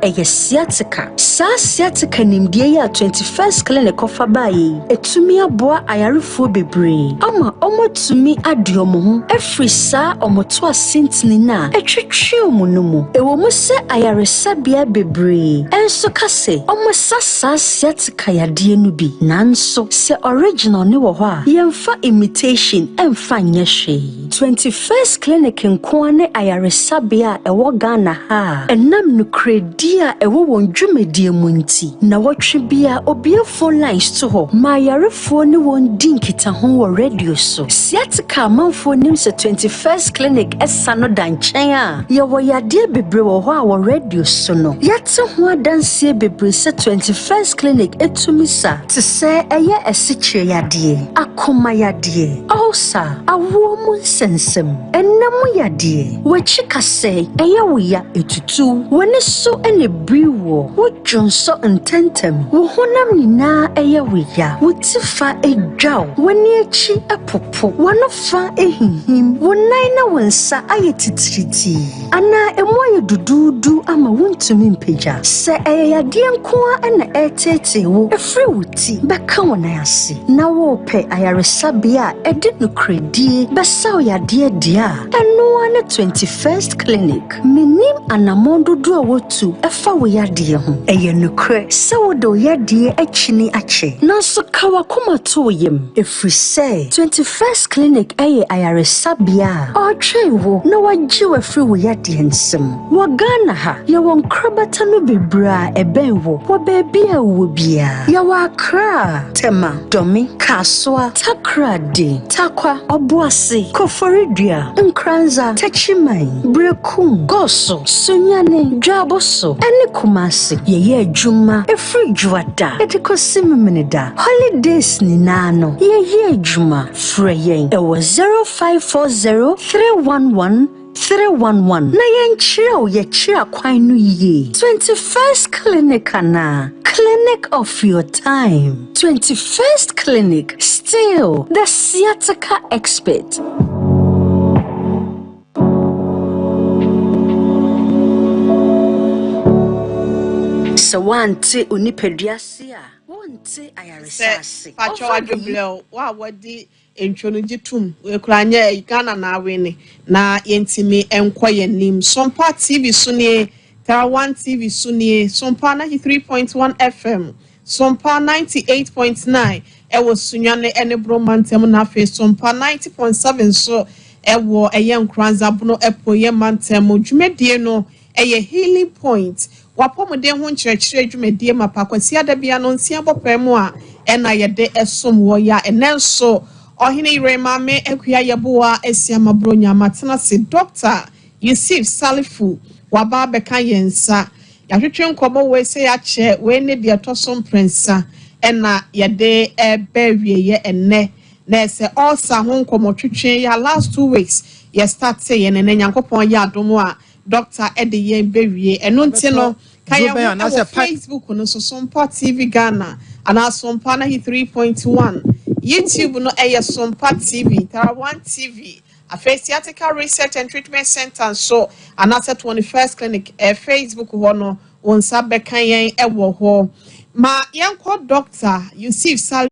eye sciatica. Sa sciatica nimdie ya 21st clinic of abaye. Etumi aboa ayarefo bebre. Ama omotumi adiomo ho. Efri sa omoto asintini na etwetwe omunumu. Ewo mu se ayaresabia bebre. Enso kase omo sasa sciatica yade no bi. Nanso se original ne wo ho a yemfa imitation emfa nyehwe. 21st clinic nkoane ayaresabia ewo Ghana ha. Enam no kredia ewo wondwumedie munti. Na wotwe bia obia phone lines to ho. Ma ayarefo ne won dinkita ho wo radio so. Sciatica manfo nim se 21st clinic esa no danchen a. Ye wo yade bebre wo ho a wo radio so no. Yate ho adanse bebre se 21st clinic etumisa. Te se eye esichire yade. Akoma yade. Osa awo mu sensem. Enam yade. Wechika se eye wuya etutu. Wone so ene briwo. Wo jonso ntentem. Wo honam nyina eye wuya. Wo tifa edwaw. Wone echi epopo. Wono fa ehihim. Wonai na wonsa aye titiriti. Ana emoye dududu ama wontumi mpeja. Se eye yade nkoa ena etete wo. Efri wuti beka wona ase. Na wo pe ayaresabia edi no kredie besa yade dia. Eno ane 21st clinic. Minim anamondo do wotu efa wo yade ho. Eye no kre se wo do yade achini ache. Nanso kawa koma to yem. Efri se 21st clinic eye ayaresabia. Otwe wo na wagye wafri wo yade nsem. Wo Ghana ha ye won krabata no bebra eben wo. Wo bebi a wo bia. Ya wa Accra, Tema, Domi, Kaswa, Takrade, Takwa, Obuasi, Koforidua, Nkranza, Techimai, Brekum, Goso, Sunyane, Jaboso, Eni Kumasi, Ye Juma, Efri Juada, Etiko Simiminida, Holidays Ninano, Ye Juma, Freyen, it was 0540 311 311. Na yenchira yechira kwanu ye. 21st clinic ana. Clinic of your time. 21st clinic. Still the sciatica expert. So wante unipediasia. Wante ayaresasi. Pacho adublo wa wadi entwono gitum we kuranya Ghana na awene na yentimi enkoye nim Sompa TV sunie Tara1 TV sunie Sompa 93.1 FM Sompa 98.9 ewo sunyane ene bromantem na fe Sompa 90.7 so ewo eye nkranza buno epo ye mantem dwumedie no eye healing point wapomode ho nkyerɛkyerɛ dwumedie mapakwasi adabia no nsia bopɛmu a ena yede esom wo ya enenso Ohine Remame Ekuya Yabuwa Esiama Bronya Matana se Doctor Yusuf Salifu Waba Beka Yensa Yatwetwe nkomo we se ya che we ne de atosom prensa ena yede bewie ye enne na se osa ho nkomo twetwe ya last 2 weeks ye start say ye ne nyankopon ya adomo a Doctor Ede ye bewie eno nti no kaya na Facebook no so Sompa TV Ghana ana Sompa 3.1 YouTube no Sompa TV, Tara1 TV, a Sciatica Research and Treatment Center, so another 21st clinic, Facebook one on Sabekayen Ewo. Ma yanko doctor, Yusuf Sal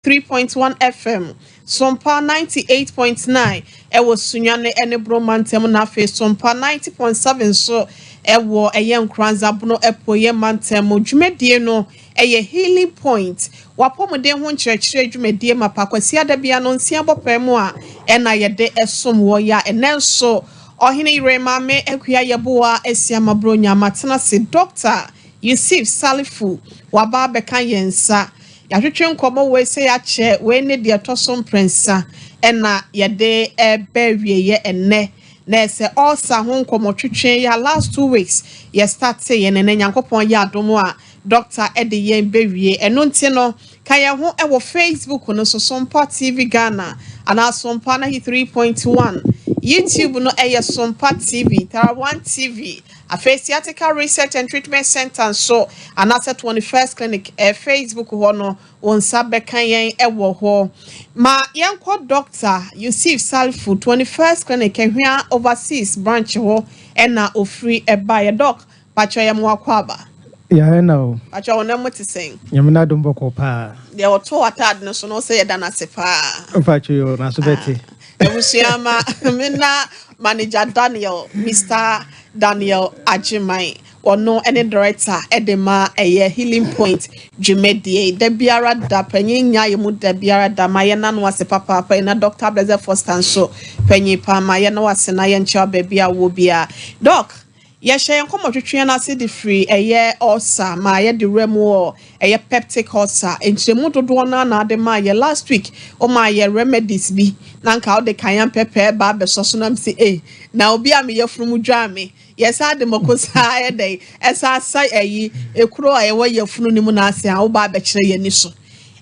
3.1 FM, Sompa 98.9, Ewo Sunyane Enebro Mantem na fe Sompa 90.7 so ewo nkranza buno epo ye mantem dwumedie no eye healing point wapomode ho nkyerɛkyerɛ dwumedie mapakwasi adabia no nsia bopɛmu a ena yede esom wo ya enenso ohine Remame Ekuya Yabuwa Esiama Bronya Matana se Doctor Yusuf Salifu waba beka yensa yatwetwe nkomo we se ya che we ne de atosom prensa ena yede bewie ye enne na se osa ho nkomo twetwe ya last 2 weeks ye start say ye ne nyankopon ya adomo a Doctor Ede ye bewie eno nti no kaya ho ewo Facebook no so Sompa TV Ghana ana Sompa 3.1 YouTube no Sompa TV, Tarawan TV, a Physiatrical Research and Treatment Center, so an asset 21st Clinic, a Facebook one on Sabekan Ewo. Ma Yanko Doctor, you see Salfu 21st Clinic, and overseas branch ho, and now free a buy a doc, but I am Wakwaba. Yeah, I know. But I know what to say. Yamina Dumboko pa. There were two attad, so no say than a sepa. Fact, you Nasubeti. Ebusiama Mina Manager Daniel, Mr. Daniel Ajimai, or no any director Edema a healing point Jumedie, Debiara da Penny Yamu Debiara da Mayana was a papa pena Dr. Blazer Foster so Penny Pa Mayana was an iron child baby will be a doc. Yes, she come to train us the free a year or sa my the remo a year peptic horsa and she moved to na de my last week or my remedies be nanka the cayenne pepper barber sosonam si now be a me from jammy. Yes, I the mocosa day as I say a crow a way your fununimunasi or barber chay and nisso.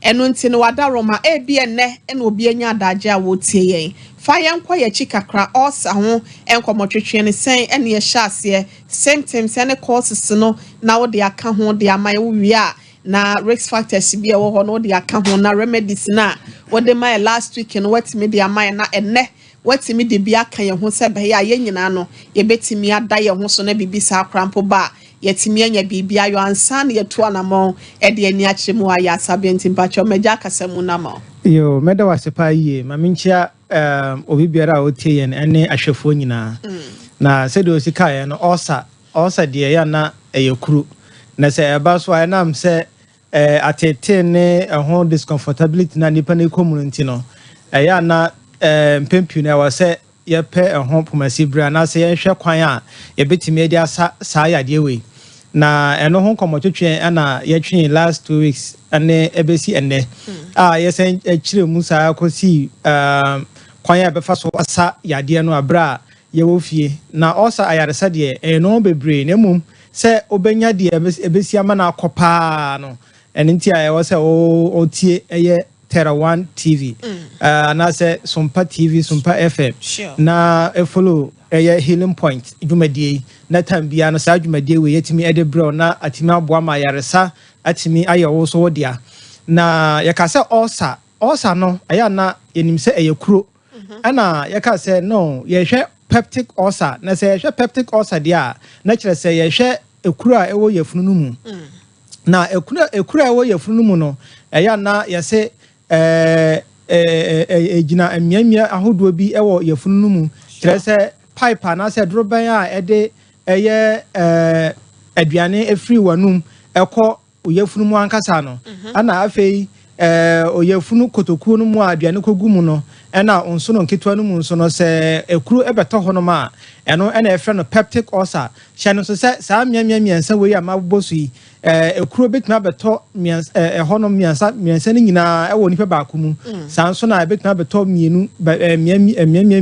And until wada roma be a ne and will be a daja would say. Fire quiet chikakra or saho and commotration is saying any a chassis, same times any courses no now they are come home, they are my we are na risk factors be a one or they are come home na remedies na what they my last week and what me their mind na and ne what me the bia can you say be ya yen no ye beti me ada ye ho so na bibi sa krampo ba yetimi anya bibia yo ansa na ye to anamo e de ani achemu aya sabenti mpacho meja kasemu na ma yo meda wasepa yie maminchia obi biara otie yen ene ahwefo nyina na sede osika ye no osa de ya na eyekuru na se eba so ay nam se atete ne ho discomfortability na nipa ne community no ya na mpempu na wa se ye pe ho pomasi bra na se ye hwe kwan a ye betimi edi asa sa ya de we na eno ho komotwetwe ana ye twen last 2 weeks ane ebesi ene ye sen chire mu sa akosi kwan ya befa so asa ya de no abra ye wo fie na osa ayaresa de eno bebre na mum se obenya de ebesi ama na akopa no enti aye wo se o tie eye Terawan TV na se Sompa TV Sompa FM na follow healing point dwumadie na tambia no sa dwumadie we yetimi edebro na atimi aboa ma yaresa atimi ayewo so wodia na yakase osa no aya na yenim se eyekuro ana yakase no yehwe peptic ulcer na se yehwe peptic ulcer dia na kire se yehwe ekuro a ewo yefunu no mu na ekuro a ewo yefunu no mu no aya na yese gina emiamia ahodo bi ewo yefunu no mu kire se pipe na se droban a ede eye aduane efiri wanum ekọ oyefunu mu ankasa no ana afei oyefunu kotoku no mu aduane kogu mu no ena onso no nketwa no mu nso no se ekuru ebeto ho no ma eno ena efre no peptic ulcer hye no so se saa miamiensa we ya mabosu yi ekuru betima beto ho no miensa ni nyina ewo nipa ba ku mu saa nso na betima beto mienu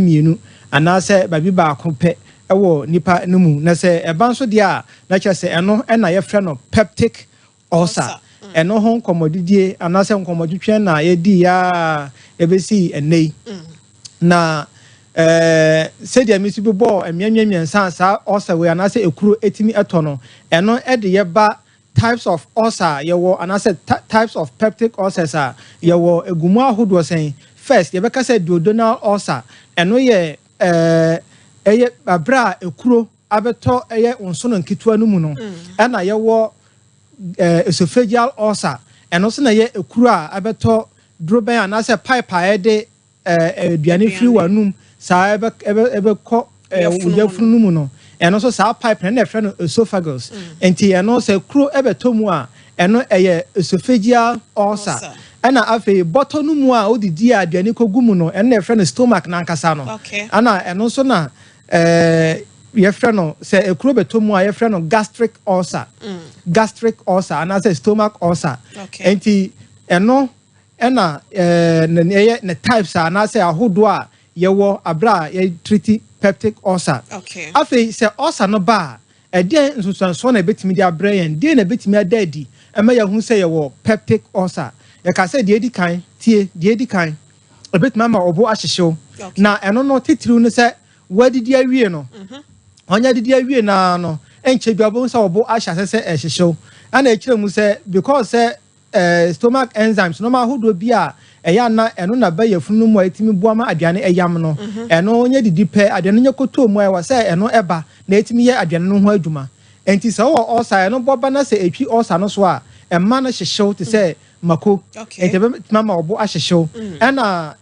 mienu ana se babi ba ku pe ewo nipa no mu na se eba nso dia na kye se eno ena ye frɛ no peptic ulcer eno ho nkomodidie ana se nkomoditwe na ye di ya ebesi enei na se dia misi bo emiamiensa sa ulcer we ana se ekuru etimi etono eno ede ye ba types of ulcer ye wo ana se types of peptic ulcers a ye wo egumu ahodo sen first ye beka se duodenal ulcer eno ye eye abra ekuro abeto eye onsono nkitwa no mu no na ye wo esophageal ulcer eno so na ye ekuro a abeto droben anase pipe a de aduane firi wanum sa ebe ko uyafunu no mu no eno so sa pipe na efre no esophagus enti eno se kuro ebeto mu a eno eye esophageal ulcer ana afei boto no mu a odidi aduane kogu mu no eno efre no stomach na nkasa no ana eno so na ye frɛ no se ekuro beto mu a ye frɛ no gastric ulcer ana se stomach ulcer enti eno ena ne types ana se ahodo a ye wo abra ye treat peptic ulcer afei se ulcer no ba ede nsusanso na betimi di abra yen de na betimi adadi ema ye hu se ye wo peptic ulcer ye ka se de edi kan tie de edi kan betimi ma obo ahyehyew na eno no titiriw no se wadidi awie no onya didi awie na no enche bia bo nsa obo ahya sese ehyehew ana ekire mu se because stomach enzymes no ma hodo bia eya na eno na ba yafunu mu atimi boama aduane eyam no eno onya didi pe aduane nya koto mu ewa se eno eba na etimi ye aduane no ho adwuma enti se wo osa eno boba na se etwi osa no so a emma na hyehyew te se mako enti be mama obo ahyehyew ana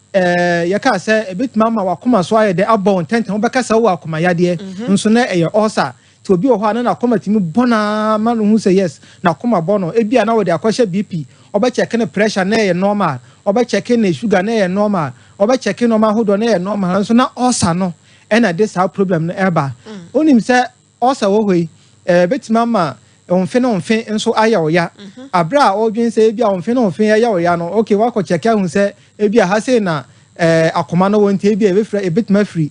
yaka se ebitima ma wakoma so aye de abon tenten obeka se wo akoma yade nso na eye osa ti obi ho ana na akoma timi bona ma no hu se yes na akoma bono ebia na wo de akwahye bp oba check ne pressure na eye normal oba check ne sugar na eye normal oba check normal hodo na eye normal nso na osa no na this how problem no eba onim se osa wo hoi betima ma onfe nso aya oya abra odwen se ebia onfe aya oya no okay wako check ahun se ebia ha se na akoma no wonte ebia ebefra ebetima free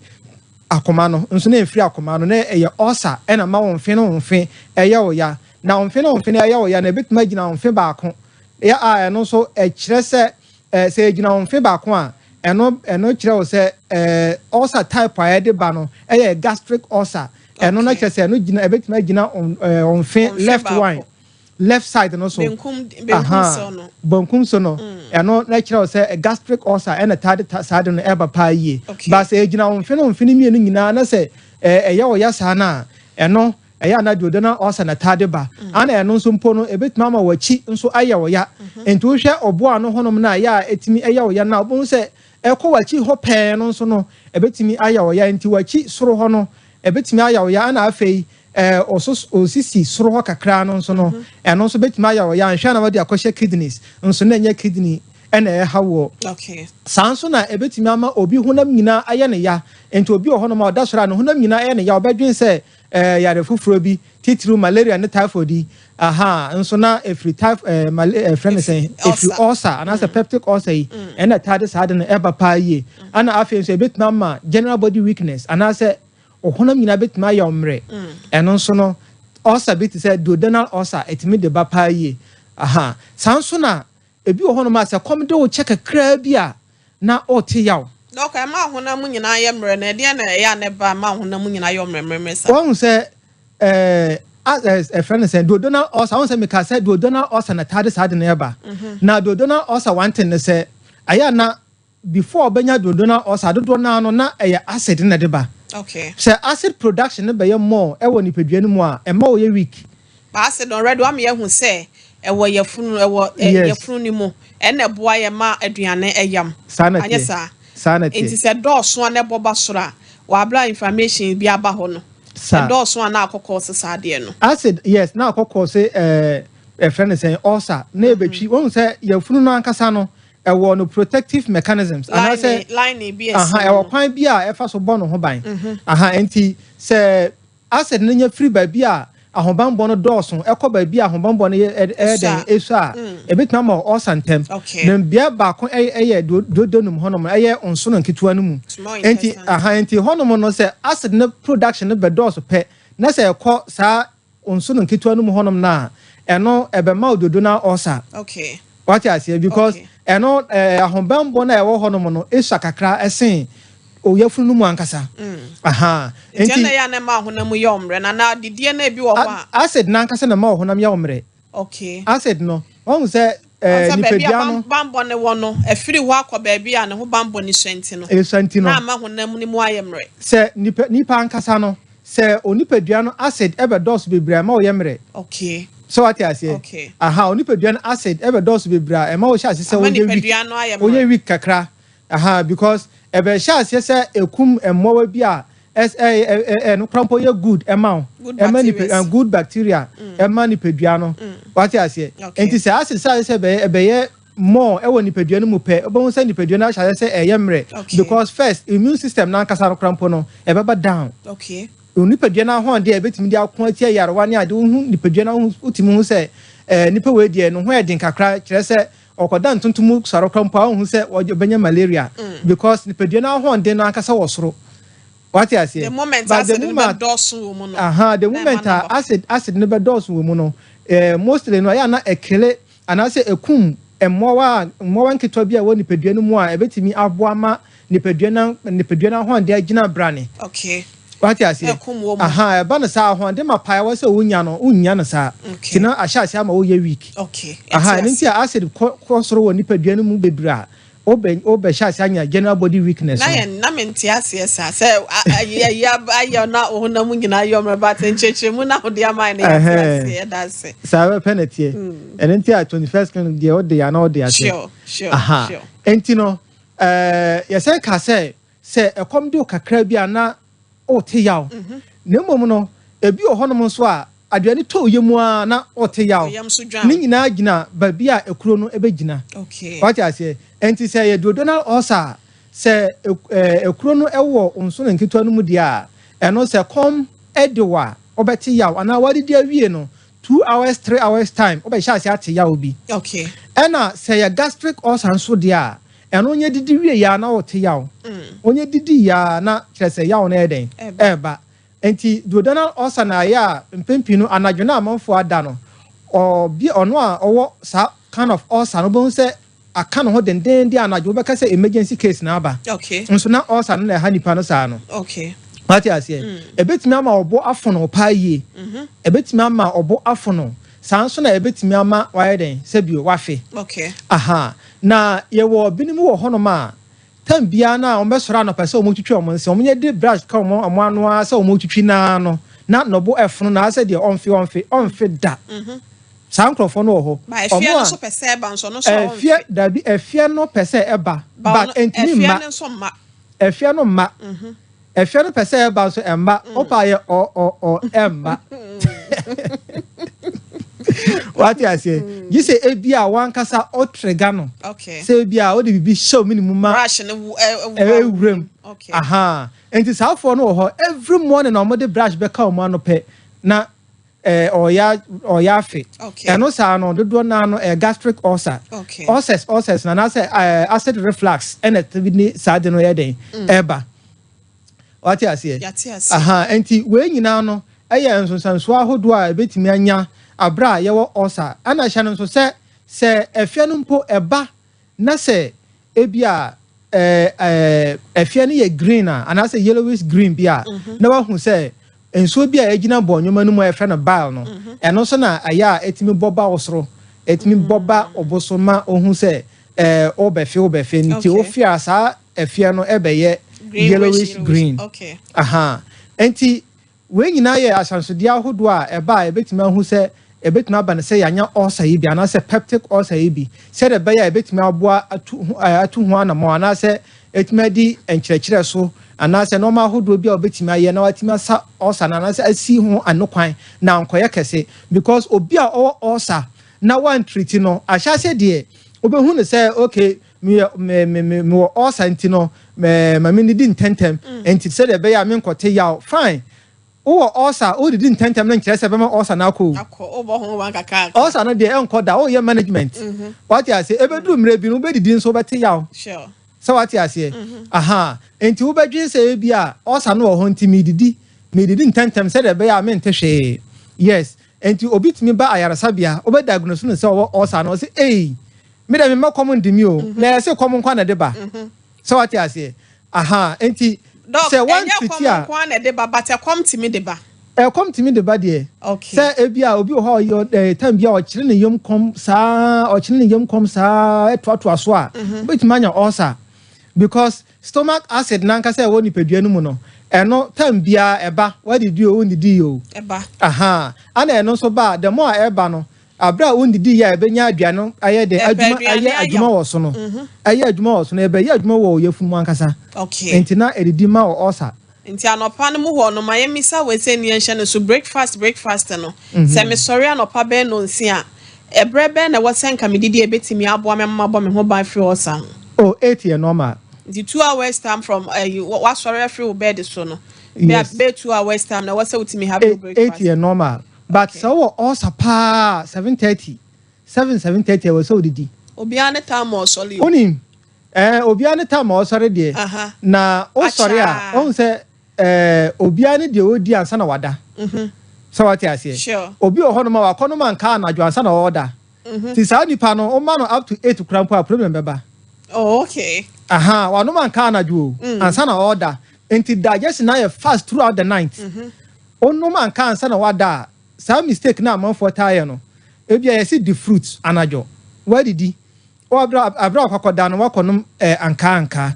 akoma no nso na efiri akoma no na eye osa na ma onfe aya oya na onfe aya oya na ebetima gina onfe baako ya no so ekire se se gina onfe baako a eno kire wo se ulcer type a de ba no eye gastric ulcer eno na kire se no gina ebetima gina onfe left side no so benkum so no eno na kire wo se gastric ulcer ena tade side no eba pa yie ba se gina onfe ni mienu nyina na se eye wo ya sa na eno eya na duodenal ulcer na tade ba ana eno nso mpo no ebetima ma wachi nso aye wo ya enti wo hwe obo ano honom na ya etimi eye wo ya na obo se ekọ wachi ho pee no nso no ebetimi aye wo ya enti wachi soro ho no ebetimi aye wo ya ana afei osisi soro ho kakra no nso no eno nso betimi aye wo ya nhwa na wode akohye kidneys nso na nya kidney ena hawo sanso na ebetimi ama obi honam nyina aye ne ya enti obi ho no ma odasora no honam nyina aye ne ya obedwen se yare fufuro bi titru malaria ne typhoid nso na efri type friend say efri ulcer ana se peptic ulcer ena tade sade no eba pa yie ana afei so ebetimi ma general body weakness ana se ohonam nyina betimi ya omre eno nso no ulcer bit say duodenal ulcer etimi de ba pa yie sanso na ebi ohonam ase kom de wo check kra bi a na ote yaw okay ma honam nyina ya mre na de na ya ne ba ma honam nyina ya mre sa won se as a friend said duodenal ulcer won se me ka say duodenal ulcer na tade sade na eba na duodenal ulcer one thing say aya na before benya duodenal ulcer do na no na acid na de ba okay say acid production na be ye more e woni pedua no mu a e ma wo ye weak ba acid already am ye hu say ewo yefunu yefunu ni mu ene boa ye ma aduane eyam anya sa sanity enti se dɔɔso na boba sora wa bla information bi aba ho no dɔɔso na akɔkɔ se sade no acid yes na akɔkɔ se friend say ulcer na ebetwi won say yefunu no ankasa no ewo no protective mechanisms and say line bi ewo kwan bi a efa so bɔ no ho ban enti se acid no nya free ba bi a ahobambo no dɔɔso ekɔ ba bi ahobambo no den esu a ebetima ma ulcer ntem na bia ba ko eye dodonum honom eye onso no nketua no mu enti enti honom no se acid no production no be dɔɔso pɛ na se ekɔ saa onso no nketua no mu honom na eno ebe ma dodonal ulcer okay what I say because eno ahobambo na ewo honom no esu kakra esen oyafunu no mu ankasa enti na ya na ma honam ye omre na didie na bi wo ho acid na ankasa na ma honam ye omre okay acid no won say nipadua no bambo ne wo no afiri ho akɔ ba bia ne ho bambo ni swanti no na ma honam ni mu ayemre say nipa ankasa no say onipadua no acid ebe dose bebre ma wo yemre okay so what I say okay onipadua no acid ebe dose bebre ma wo sha se wo ye weak kakra because ebe sha se ekum emmowa bi a no krampo ye good emma good bacteria emma ni pedua no what I say enti se acid se be ye more e woni pedua no mu pe obo se ni pedua na sha se eyemre because first immune system na nkasa no krampo no e beba down okay oni pedua na ho de ebetimi de akon atia yarewa ne ade hu ni pedua na utimi hu se nipa we de no ho edin kakra kire se okoda ntuntum sarokrampo a hu se obenya malaria because ni pedua na ho de no akasa wosoro what I say the moment acid no be dose wo mu no the moment acid no be dose wo mu no mostly no ya na ekele ana se ekum emmowa nketwa bi a woni pedua no mu a ebetimi aboa ma nipadua ho ande agina brane okay what you say aha eba no sa ho ande mapai wo se wonya no sa tina ahya ase ama wo ye week okay aha nti acid kosoro wo nipadua no mu bebra obe sha ase anya general body weakness na menti ase sa se ya na ho na mu nyina yo mreba tencheche mu na ho de amai na ya ase da se sa penalty nti 21st kan de o de ya na o de ase sure enti no yese ka se ekom de kakra bi ana o te yaw na mom no ebi o honom so a aduane to yemu a na o te yaw ni nyina gina ba bi a ekuro no ebegina okay what you say enti se ye duodenal ulcer se ekuro no ewo onso na nketo no mu dia eno se kom ediwa obeti yaw ana wadi dia wie no 2 hours 3 hours time obe sha ase ate yaw bi okay ena se ye gastric ulcer nso dia eno onye didi wie ya na o te yaw onye didi ya na kyerese yaw na eden eba enti duodenal ulcer na ya mpempi no anadwena amanfo ada no obi ono a owo sa kind of ulcer no bon se aka no ho den dia anadwo be ka se emergency case na aba okay nso na ulcer no na ha nipa no sa no okay what you say ebetimi ama obo afono pa yie ebetimi ama obo afono sanso na ebetimi ama waye den se bio wafe okay aha na ye wo binimu wo hono ma tam bia na o mesora no pese o mo twitwi o mo nse o nye de brush ka o mo anu a se o mo twitwi na no na nobo efono na se de onfe da sankrofo no ho o mo so pese eba nso no so efie dabi efie no pese eba but entimi ma efie no ma efie no pese eba so emba opa ye o emba what you say you say ebia wan kasa o trigger no okay say ebia o de bibi show minimum ma brush no ewrem okay aha enti safo no ho every morning o mo de brush be ka o mo anope na oya fe eno sa no dodo na no gastric ulcer okay ulcers na say acid reflux and ni sa de no ye den eba what you say aha enti we nyina no eye nsonsanso ahodo a betimi anya abra ye wo ulcer ana hya no so se efia no mpo eba na se ebia efia no ye green ana se yellowish green bia na wa hu se enso bia agina bonyoma no mu efia no bile no eno so na aya etimi boba osoro etimi boba obosoma ohun se obefe nti ofia sa efia no ebeye yellowish green okay aha enti we nyina ye asansode ahodo a eba ebetimi ahu se ebetimi aba ne se yanya ulcer yi bi ana se peptic ulcer yi bi se de be ya ebetimi aboa atu ho ana mo ana se etimi di enkyerɛkyerɛ so ana se normal ahodo bi a obetimi aye na watimi asa ulcer na ana se asi ho anokwan na ankoye kese because obi a ulcer na one treat no ahya se de obehu ne se okay me ulcer enti no ma me di intentem enti se de be ya me nkote yaw fine o ulcer o didn't intentem na nkyerɛ se be ma ulcer na akọ obo ho wan kaka ulcer no de enko da o ye management what you say ebeduru mre bi no be didi nso bete yaw sure so what you say aha enti wo bedwin se bi a ulcer no ho nti me didi intentem se de be ya me ntehwe yes enti obi timi ba ayaresabia o be diagnose no se o ulcer no se me da me makom ndimi o na se kom nkwa na de ba so what you say aha enti say one fiti a kom na de ba but e kom timi de ba come to me the body okay say ebia obi ho your time bia o kire ne yom kom sa eto aso a betima anya ulcer because stomach acid nanka say woni pedua no mu no eno time bia eba what did you ondidi yo eba aha ana eno so ba the more eba no abra ondidi ya ebenya aduano aye de adwuma wo so no aye adwuma wo so no ebe ya adwuma wo yefunu ankasa okay entina edidi ma wo ulcer nti anopa no mu ho no mayemisa we se ni enhye no so breakfast no se me sorry anopa be no nsi a ebrebe na wo senka medidi ebetimi aboa me mabọ me ho ban free ulcer oh 8 year normal the 2 hours time from what sorry free bed so no be 2 hours time na wo se utimi have breakfast 8 year normal but so ulcer pa 7:30 we so didi obi an time o sorry onim obi an time o sorry de na o sorry a on se obi an de odi ansa na wada so what you say sure obi o hono ma wa kono man ka na jo ansa na order ti sa nipa no o ma no up to 8 krampo a problem beba Oh, okay. Wano man ka anadwo ansa na order enti digestion na fast throughout the night ono man ka ansa na wada some mistake na man for tire no ebia you see the fruits anadwo where did he abra kwakoda no wakonom anka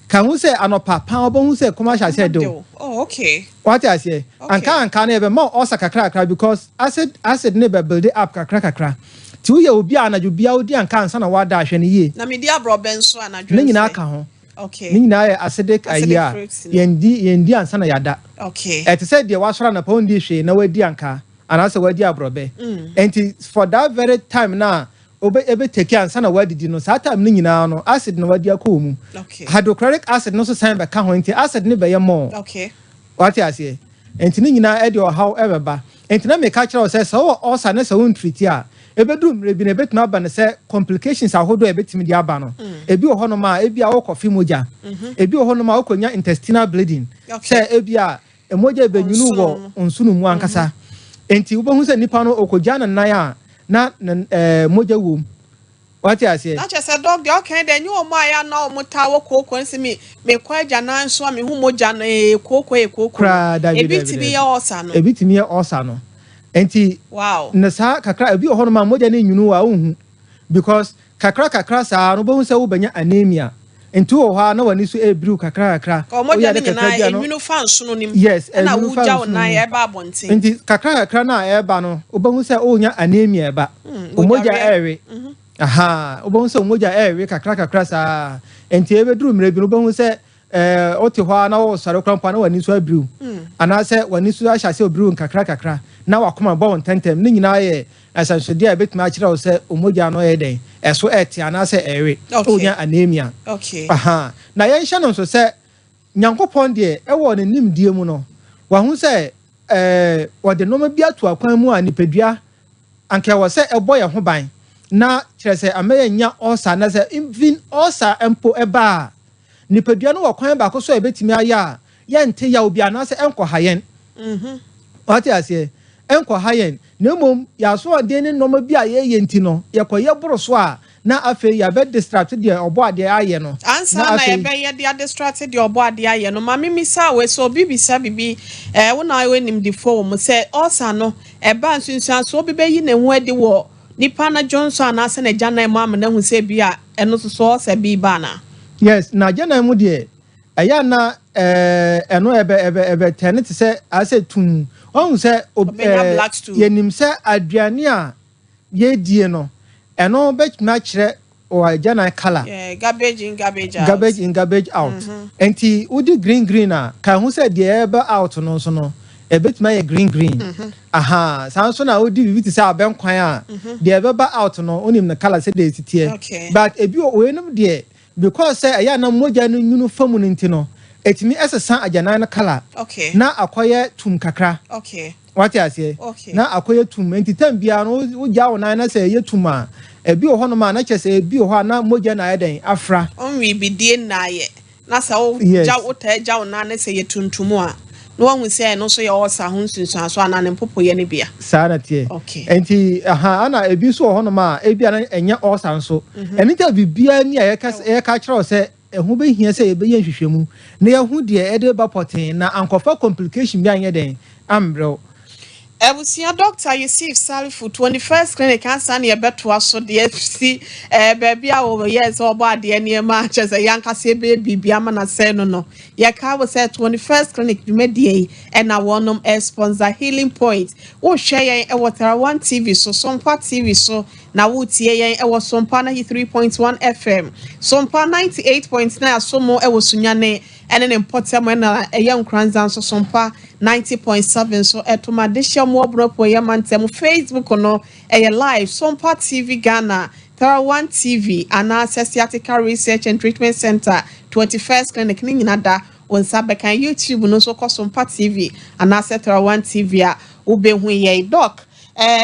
kan hu say anopa pa obo hu say commercial say do. Oh, okay. What I say anka na ebe more osa kakra because acid ne be build up kakra ti uye obi anadwo bia odi anka ansa na wada ahwe ne ye na media broben so anadwo ne nyina aka ho. Okay. Ni nyina acidic aya yendi ansa na yada. Okay. It said the wasra na pondi hwe na wadi anka anasa wadi abrobe enti for that very time na ebe take ansa na wadi no sa time ni nyina no acid na wadi akomu. Okay. Hydrochloric acid no so sign be ka ho enti acid ne be ye more. Okay. What I say enti ni nyina e de how ever ba enti na me ka kira o say so ulcer na so won treat a ebedum rebi na betuma ba ne say complications ahodo ebetimi di aba no ebi wo hono ma ebi a wo kofi moja ebi wo hono ma wo konya intestinal bleeding say ebi a emoja ebenyunu wo onsunu mu ankasa enti wo behu say nipa no okoja na nan a na moja wom. What I say na che say dog dey okay dey nyu omo aya na omo ta wo koko nsi me kwaja na nso a me hu moja na koko ebi tibi ya osa no ebitimi ya osa no enti wow na sa kakra ebi ohono ma moja ne nyunu wa unhu because kakra sa no behu say wo banya anemia enti wo ha na wani so ebiru kakra moja ne nyina enwunu fa nso no nim na wuja wo na ya ba abonten enti kakra na eba no wo behu say wo nya anemia eba moja ewe obo nso moja ewe kakra sa enti ebeduru mre bi no bo nse oti ho na wo sare krampa na wani so abriu ana se wani so ahya se obriu kakra na wakoma bo wontentem ni nyina ye asansode a betuma akira wo se omoja no ye den eso eti ana se ewe onya anemia. Okay. Na ye hye no so se nyankopon de ewo ne nimdie mu no wa hu se wode no ma bi atu akwan mu a nipadua anka wo se ebo ye ho ban na kire se ameye nya osa na se even osa empo eba nipadua no wakwan ba ko so ebetimi aya ye nte ya obi ana se enko hayen what I say enko hayen na mom ya so ade ne noma bi a ye nti no ye koye boro so a na afi ya be distracted de obo ade aye no ansa na ye be ye de distracted de obo ade aye no ma mimisa we so bibisa bibi wo na we nim di form se osa no eba nsunsan so obi be yi ne ho ade wo nipa na Johnson na ase na jana mu am na hu se bia eno so se bi bana. Yes na jana mu de eya na eno ebe tenete se ase tun on se yenim se aduane a ye die no eno be ma kire o jana color garbage in garbage out enti udi green a kan hu se de ebe out no so no ebetuma ye green sanso na odi bibi ti say abenkwan a de ebeba out no onim na color say de titie but ebi o enum de because say aya na moja no nyunu famu nti no etimi esesa agana na color na akoye tum kakra what I say na akoye tum enti tambia no uja wona na say ye tum a ebi o hono ma na chese ebi o ho na moja na yeden afra onwi bidie na ye na sa o ja uta ja wona na say ye tuntum a no one will say no so your osa hunsun so ana ne popo ye ne bia sana tie enti ana ebi so ho no ma ebi ana enya osa nso eni ta bibia ni ye ka kira say ehu be hia say ebe ye nhwehwemu na ehu de e de ba poten na ankofa complication bi anye den ambrel Ebusia Doctor Yusuf Salifu 21st clinic answer na beto aso de FC baby a wo yes obo ade ne ma chese yanka se be bibia ma na se no ye ka wo say 21st clinic dwumedie e na wonom sponsor Healing Point wo hwe yen e Water 1 TV so Sompa TV so na wo tie yen e wo Sompa 93.1 FM Sompa 98.9 asomo e wo sunyane ene ne mpotem na eye nkranza so Sompa 90.7 so etomadesha mo bropo ye mantem Facebook no live Sompa TV Ghana 1 TV and Asiatica Research and Treatment Center 21st clinic ni nyinada on sabekan YouTube no so Sompa TV and Asiatica 1 TV a obehu ye doc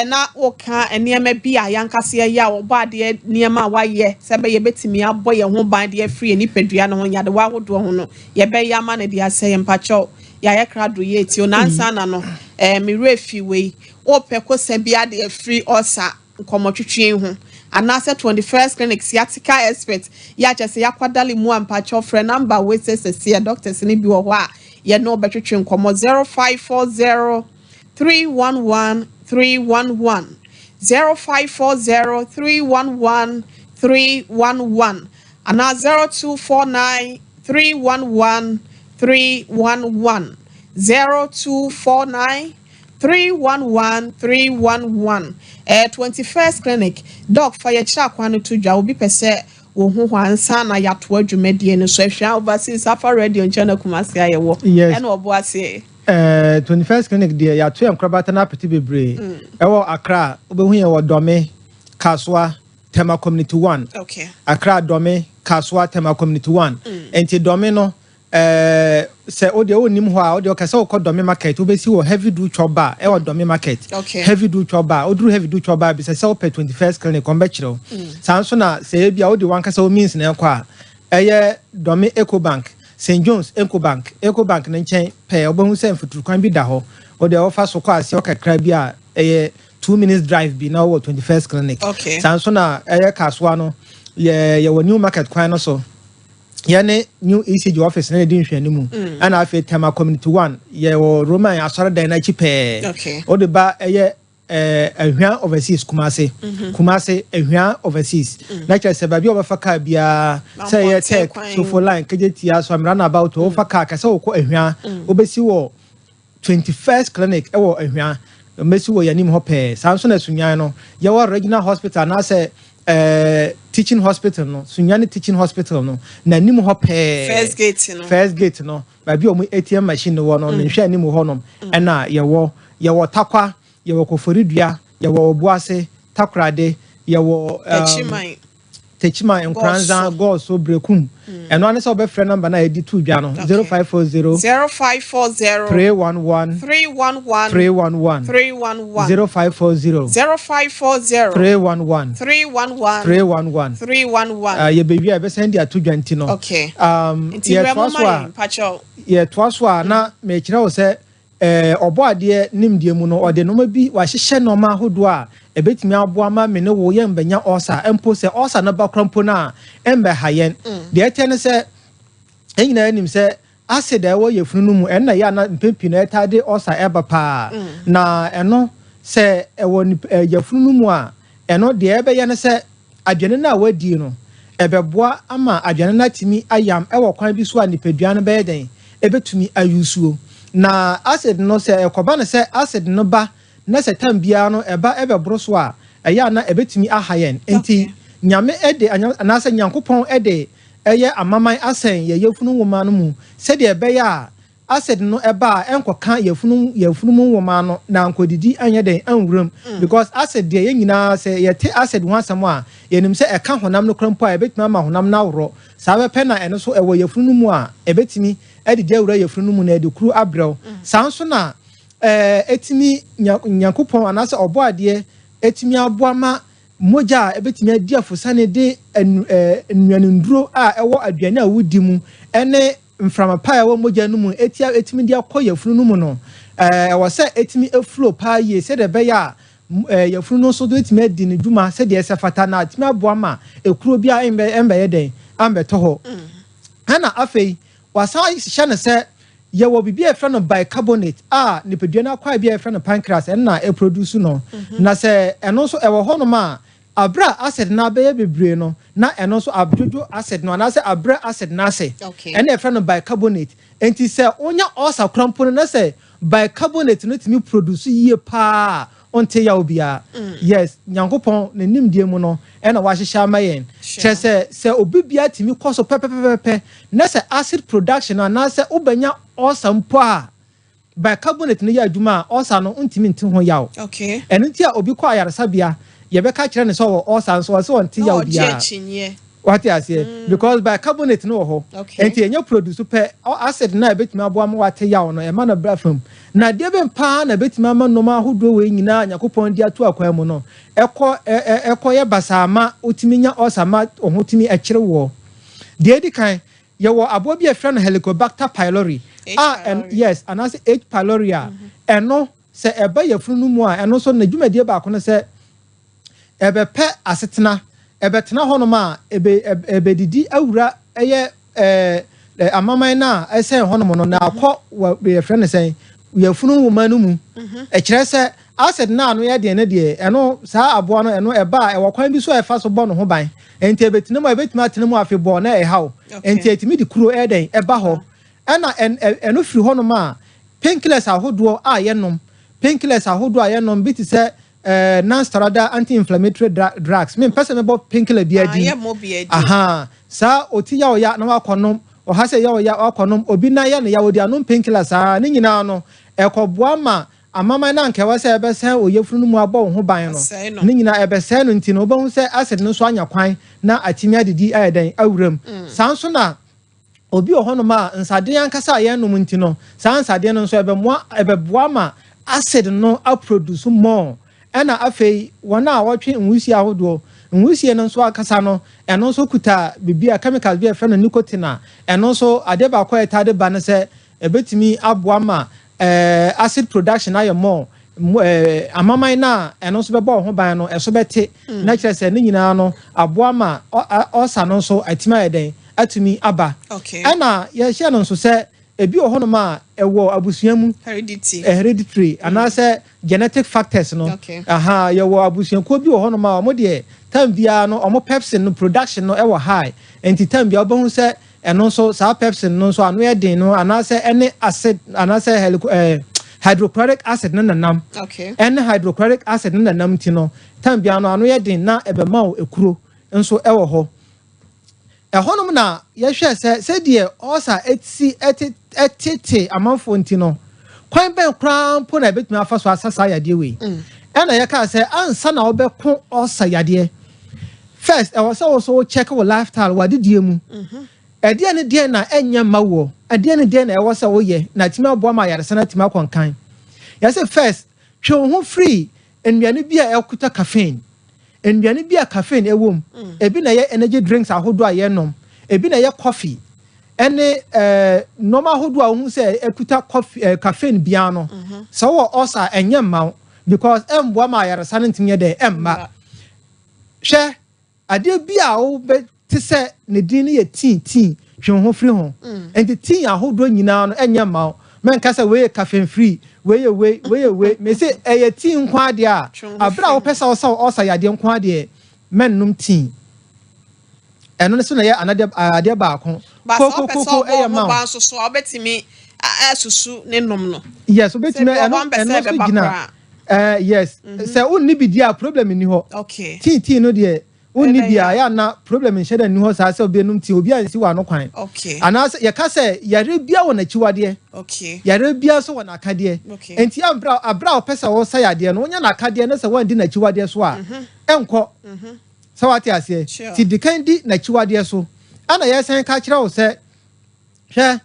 na oka enema bi a yankase ya obade niema waye sebe ye betimi abo ye ho ban de free ni pedua no yade wa hodo ho no ye be ya ma na de aseye mpacho ya ye krado ye ti onansa na no mi refi we o peko se bia de free osa nkomotwetwe hu and answer 21st clinic sciatica expert ya just ya kwadali mu ampacho friend number we say see doctors ni bi wo ho a ye no betwetwe nkomo 0540 311 311 0540 311 311 and 0249 311 311 0249 311 311 21st clinic doc fire chira kwano to dwa obi pese wo hu hwansa na yato adwumadie ne so ahwa overseas safa radio nchana kumase ayewo ene obo ase 21st clinic dia yato enkrabata na apete bebre ewo Accra obehu ye wo dome kaswa tema community 1 okay Accra dome kaswa tema community 1 enti dome no se ode onim ho a ode okasa okọ dome market obesi wo heavy do choba e wo dome market okay heavy do choba odru heavy do choba bi se ope 21st clinic on be chiro sanso na se bia ode wankasa o means na ekọ a eye dome Ecobank St John's Ecobank na nchen pe obehu se mfuturu kwan bi da ho ode ofa so kwa ase okakra bi a eye 2 minutes drive bi na wo 21st clinic okay sanso na eye kaswa no ye wo new market kwan no so yane new ECG office na din hwani mu ana afi tema community 1 ye wo Roman asore dan na chipe okay o de ba eye ahwan overseas kumase ahwan overseas na kire se ba bi obafa ka bia say ye tech so for line kejetia so amra na about o fa ka ka se wo ko ahwan obesi wo 21st clinic e wo ahwan mesi wo yanim ho pe sanso na sunyan no ye wo regional hospital na say teaching hospital no sunyane teaching hospital no na nim ho pe first gate no ba bi o mu ATM machine no wo no nhwe nim ho no na ye wo takwa ye wo koforidua ye wo obuase takrade ye wo techima enkranza go so brekum eno ane so be frɛ number na edi tu dwa no 0540 311 311 0540 311 ye be wi e be send dia tu dwa nti no okay ye twaso na me kire wo sɛ obo ade nimdie mu no ode no ma bi wa hyehye no ma hodo a ebetimi aboa ma me ne wo ye mbanya osa empo se osa na bakrampo na embe hayen de etene se enyina nim se acid e wo yefunu mu enna ya na mpempi na etade osa eba pa na eno se e wo yefunu mu a eno de ebe ye ne se adwene na wadi no ebeboa ama adwene na timi ayam e wo kwan bi so a nipadua no be den ebetumi ayusuo na acid no se ekoba ne se acid no ba na se tambia no eba ebebro so a eya na ebetumi ahayen enti nyame ede na se nyankopon ede eye amaman asen ye yefunu woma no mu se de ebeya a acid no eba enkoka yefunu mu woma no na ankodidi anye den anwuram because acid de ye nyina se ye te acid ho asam a yenim se eka honam no krampo a ebetumi ama honam na woro sa be pe na eno so ewo yefunu mu a ebetumi edi de wura yefunu mu na edi kuru abrew sanso na etimi nyankopon anase obo ade etimi aboama moja ebetimi adi afosane de nnuanenduro a ewo aduane a wudi mu ene mframa pa ewo moja no mu etimi de akoye funu no mu no ewo se etimi eflow pa ye se de be ya yefunu no so do etimi adi ne dwuma se de esefata na etimi aboama ekuro bia embe ye den ambe to ho ana afei wasa hye ne se ye wo bibia efra no bicarbonate nipadua na kwa bia efra no pancreas na e produce no na se eno so ewo ho no ma abra acid na be bebre no na eno so abjojo acid no na se abra acid na se ena efra no bicarbonate enti se onya osa krampo no na se bicarbonate no timi produce yie pa onte ya obia yes nyankopon ne nimdie mu no ena wa hyehya mayen se obibia timi koso pepepepe na se acid production na se ubanya osa mpo a bicarbonate no ya adwuma osa no ntimi nti ho yawo okay eno nti a obi kwa yaresa bia ye be ka kire ne so osa so so nti yawo bia what you say because bicarbonate no ho enti enye produce pe acid na betimi aboa ma wate yawo no e ma na brafam na de be mpa na betimi ama no ma hodo we nyina nyakopon dia to akwan mu no eko ye basama otimi nya osama ohotimi akire wo de edi kan ye wo abo bi afra no Helicobacter pylori and yes and as H pylori eno se eba ye funu mu a eno so na dwumadie ba ko no se ebepe asetena ebetena honom a ebedidi awura eye amaman na ese honom no na akọ we friend sen we afunu woman no mu e kire se acid na no ye de ne de eno saa aboa no eno eba e wokwan bi so e fa so bọ no ho ban enti ebetina mu ebetima atena mu afebọ na e haw enti etimi di kuro e den eba ho ena eno firi honom a painkillers ahodo a ye nom painkillers ahodo a ye nom bi ti se non-steroidal anti-inflammatory drugs me person me bo painkiller bi adi aha sa otiya oya na wakonom o ha se ya oya wakonom obi na ya ne ya odi anom painkillers a ne nyina no ekoboa ma amama na nke wa se ebese oyefunu mu abo ho ban no ne nyina ebese no nti no obo se acid no so anya kwan na atimi adidi ayeden awuram sanso na obi ohono ma nsade ankasa ye no nti no san nsade no so ebeboa ma acid no a produce more ena afei wona awotwe nwusi ahodo nwusi no so akasa no eno so kuta bibia chemicals bi efe no nicotine eno so ade ba kwa etade ba ne se ebetimi aboa ma acid production ayo more amaman na eno so bebo ho ban no eso bete na kire se ne nyina no aboa ma osa no so atima eden atumi aba ena ye hye no so se ebi ohono ma ewo abusuamu hereditary anase genetic factors no aha ye wo abusuan ko bi ohono ma omo de tam bia no omo pepsin no production no ewo high enti tam bia obo hu se eno so sa pepsin no so anu eden no anase ene acid anase hydrochloric acid na nanam ene hydrochloric acid na nanam ti no tam bia no anu eden na ebema o ekuro nso ewo ho ehonum na ye hwe se de osa etete amanfo ntino kwan ben kran po na betumi afa so asasa yade we ena ye ka se ansa na obeko osa yade first e was also check our lifestyle wadidie mu ade ne de na enya mawo ade ne de na e was wo ye na timi abo ma yare sana timi akonkan ye say first hwe ho free ennuane bia ekuta caffeine enduane bia caffeine ewom ebi na ye energy drinks ahodo a ye nom ebi na ye coffee ene normal ahodo a hu se ekuta coffee caffeine bia no so wo osa enye ma because emboa ma yare san ntimye de emma hwe ade bia wo be ti se ne din ne ye tin hwe ho free ho enti tin ahodo nyina no enye ma men kasa we caffeine free we me say eye tin kwa de a abra wo pesa osa yade kwa de men num tin eno ne so na ye ade ba ko eye ma ba so obetimi asusu ne nom no yes obetimi eno so gina yes say unni bi dia problem ni ho okay tin no de unni bia ya na problem sheda ni ho sa se obi enum ti obi ansi wa no kwan okay ana se ye ka se yare bia wo na chiwade okay yare bia so wo na akade enti abra opesa wo sa yade no onya na akade na se wandi na chiwade so a enko so wati ase ti dikandi na chiwade so ana ye sen ka kire wo se hwe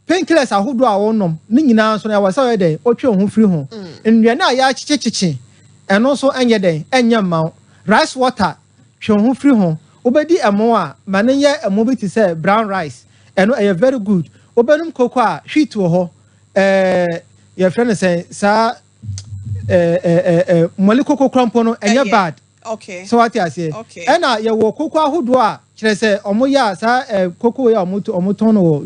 painkillers ahodo a wo nom ni nyina so na wa sa yede otwe ho free ho nnuane a ya chichichichi eno so enye den enya ma rice water hwe ho free ho obedi emo a mane ye emo bi ti say brown rice eno e very good obenum koko a hwit wo ho your friend say sa moli koko krampo no enye bad okay so what you say ena ye wo koko ahodo a kire say omo ya sa koko ya omo ton no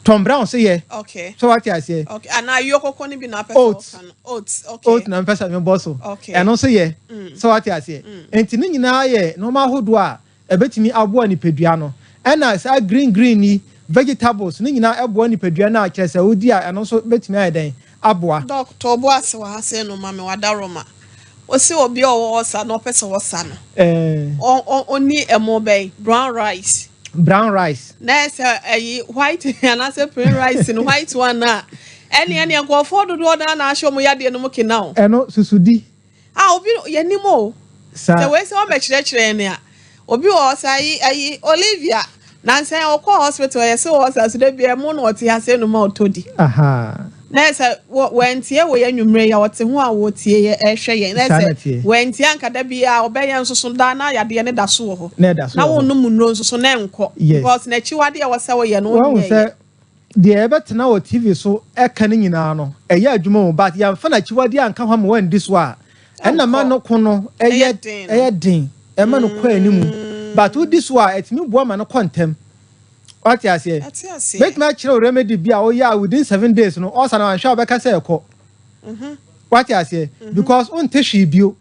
Tom Brown say ye okay so what you say okay and now you koko ni bi na person oats okay oats na person me boss eno so ye so what you say enti ni nyina ye normal ahodo a ebetimi abo ni pedua no ena sa green ni vegetables ni nyina ebo ni pedua na kire say odi a eno so betimi ayeden aboa doctor obo ase wa ase no mame wadaroma o se obi o sa no person wo sa no oni emo bay brown rice na say white and I say plain rice no white one na any go for do na na ahwe mo yade no mo kina o eno susudi obi yanimo say we say o be kire ne a obi o say Olivia na say o call hospital ye say o say so de bia mo no oti ase no ma otodi aha na say wentie wo yanwumre ya wote ho a wotie ye ehwe ye na say wentie ankada bia obeye nsoso da na yade ne da so ho na wo no mu no nsoso na enko because na chiwade ya wo say wo ye no wo ye de ebetena wo TV so eka ne nyina no eya adwuma mo but ya fa na chiwade anka ho ma wan di so a and na man no kono din e ma no kwa animu but wo this one etimi boa ma no kontem what you say make me chiro remedy bia o ya within 7 days no osa na ansha obeka say ekọ what you say because on teshi bio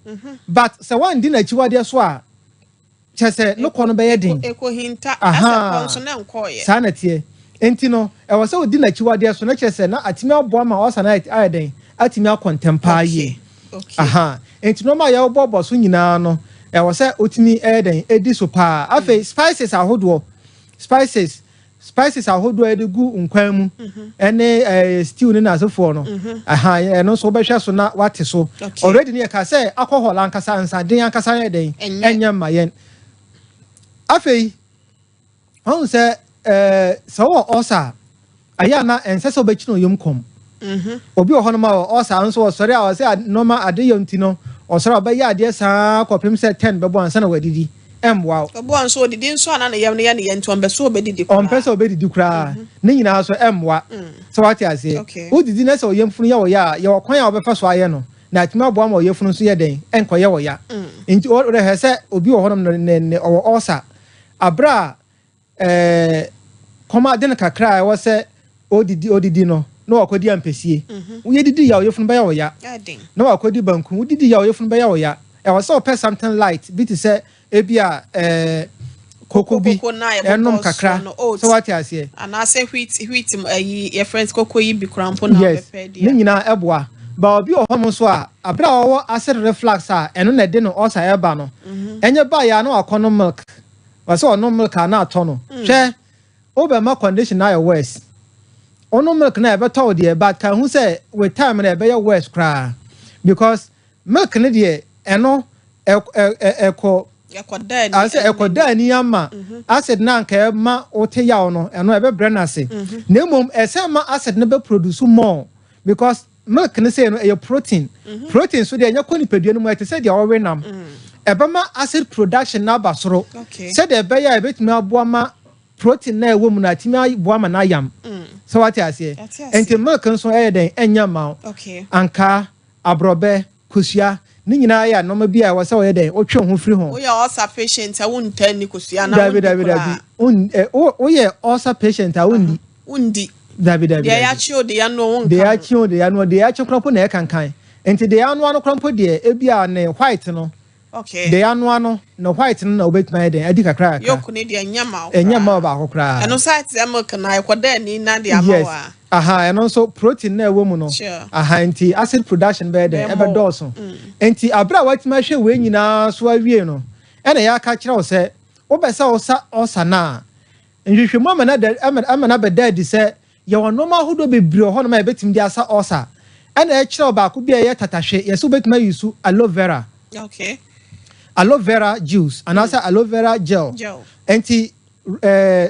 but say one din achiwade so a chese no kono be yedin ekohinta asa konso na nkoye sanate enti no e wo say odi na achiwade so na chese na atimi aboa ma osa na ayeden atimi akontem pa ye enti no ma ya obobo so nyina no e wo say otimi eden edi so pa afi spices ahodo spices ahodo edi gu nkwan mu ene stew ne na asefo no no so behwe so na wate so already ne ka say alcohol ankasa ansa den ankasa eden enya mayen afi hon say so osa aya na ense so bechi no yom kom obi ohon ma osa nso osore a say normal adeyonti no osoro ba ya ade saa kopem say 10 bebo ansa na wadidi wow bebo anso odidi nso ana na yam ne ya ne yento ombeso obedidi kra ompeso obedidi kra ne nyina so wa so what you say odidi na say oyemfunu ya wo ya okwan ya obefa so aye no na atima bo ama oyefunu so ye den enkoye wo ya nti o re say obi ohon ne osa abra koma de na kakra wo say odidi no no akodi ampesie wo yedidi ya oyefunu ba ya wo ya no akodi banku wo didi ya oyefunu ba ya wo ya e was so per something light bit say ebia koko bi enom kakra so what you say and I say wheat your friends koko yi bi krampo na pepe dia ni nyina eboa ba obi ohom so a abra wo acid reflux a eno na de no osa eba no enye ba ya na akono milk was so no milk na ato no hwe obema condition na your worse ono milk na ebe to de but kan hu say with time na ebe your worse kra because milk ne de eno eko ekoda ni ama acid na nka ma ote yawo no eno ebe brenase na mom ese ma acid na be produce more because milk ne say no e protein so de enya koni pedua no mu ete say de owe nam ebe ma acid production na basoro say de ebe ya ebetumi aboa ma protein na ewo mu na timi aboa ma na yam so what you say enti milk nso den enya ma anka abrobe kusua ni nyina ya no ma bia wo se wo den otwe ho firi ho wo ya ulcer patient a wonta ni kusua na wo ye ulcer patient a wondi David de ya chi o de ya no won de ya chi o de ya no de ya chi krampo na e kankan enti de ya no krampo de e bia ne white no de ya no white no na obetuma den adi kakra aka yoku ne de nyama ba akokra eno site am kana ekoda ni na de amawa eno so protein na ewo mu no enti acid production be den e be dawson enti abra watima hwe we nyina so awie no ena ya aka kire wo se wo be se osa na nhwehwemu amana be dadi se ye wono ma hodo bebre ho no ma betim di asa osa ena e kire ba ko bia ye tatahwe ye so betima yusu aloe vera aloe vera juice and also aloe vera gel enti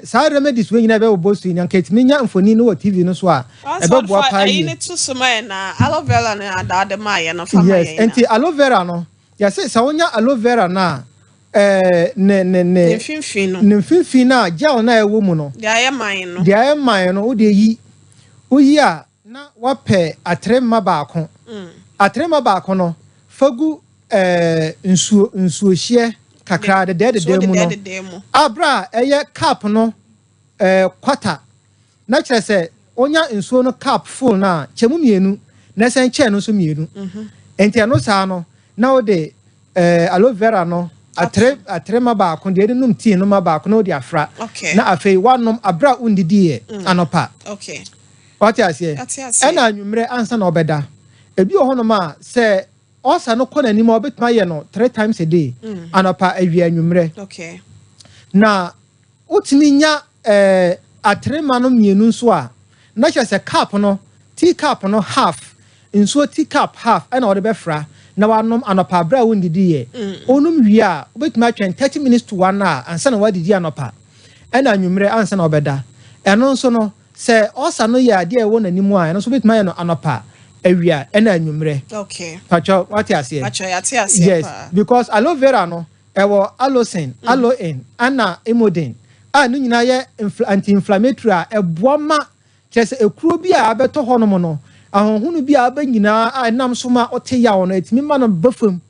sa remedies we nyina be obosu ni anka etimi nya mfoni no TV no so a e be boa pa yi ni to so mai na aloe vera na adade mai na fama yes enti aloe vera no ya say sa wonya aloe vera na ne finfin na gel na ewo mu no dia ye mai no wo de yi oyi a na wape atrema baako no fagu nsuo hie kakra de mu no abra eye cup no quarter na kire se onya nsuo no cup full na chemu mienu na sen che no so mienu enti ano sa no na wo de aloe vera no atrema baako de num tea no ma baako no de afra na afei wanom abra undidi ye anopa what you say ena anwumre ansa na obeda ebi ohono ma se osa no kona ni ma obetuma ye no 3 times a day anopa awie anwumre na utimi nya atrema no mienu nso a na che se cup no tea cup no half nso tea cup half ena ode befra na wanom anopa bra wondidi ye onum wie a obetuma twen 30 minutes to 1 hour ansa na wadidi anopa ena anwumre ansa na obeda eno nso no se osa no ya ade e wo nanimu a eno so betuma ye no anopa awia ena anwumre pacho what you say pacho ya tia yes because aloe vera no ewo aloin ana emodin a no nyina ye anti-inflammatory a eboama kese ekuro bi a abeto hono mo no ahonhunu bi a ba nyina a nam so ma ote yawo no etimi ma no bafam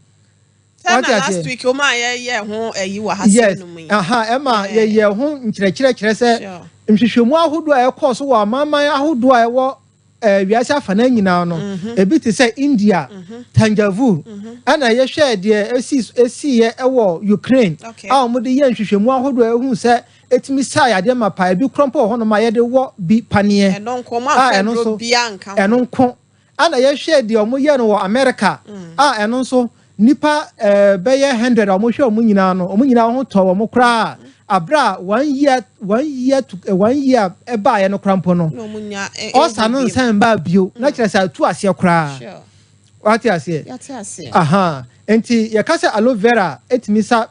last week o ma ye ho ayi wa yes no mu ema ye ho nkyerɛkyerɛ sɛ nhwehwɛmu ahodo a ɛkɔ so wɔ amaman ahodo a ɛwɔ wiase afa na nyina no ebi te sɛ India Tanjavu ana ye hwɛ de esi ye ɛwɔ Ukraine a ɔmo de ye nhwehwɛmu ahodo a ehu sɛ etimi sa yade ma pa ebi krompo hɔ no ma ye de wɔ bi paneɛ ɛno nko ma fɛdro bia nka ɛno nko ana ye hwɛ de ɔmo ye no wɔ America ɛno nso nipa bɛyɛ 100 ɔmo hwɛ ɔmo nyina no ɔmo nyina ho tɔ ɔmo kra abra 1 year eba ye no krampo no osa no nsan ba bio na kyerɛ sɛ atu ase kra wate ase aha enti ye ka sɛ aloe vera etimi sa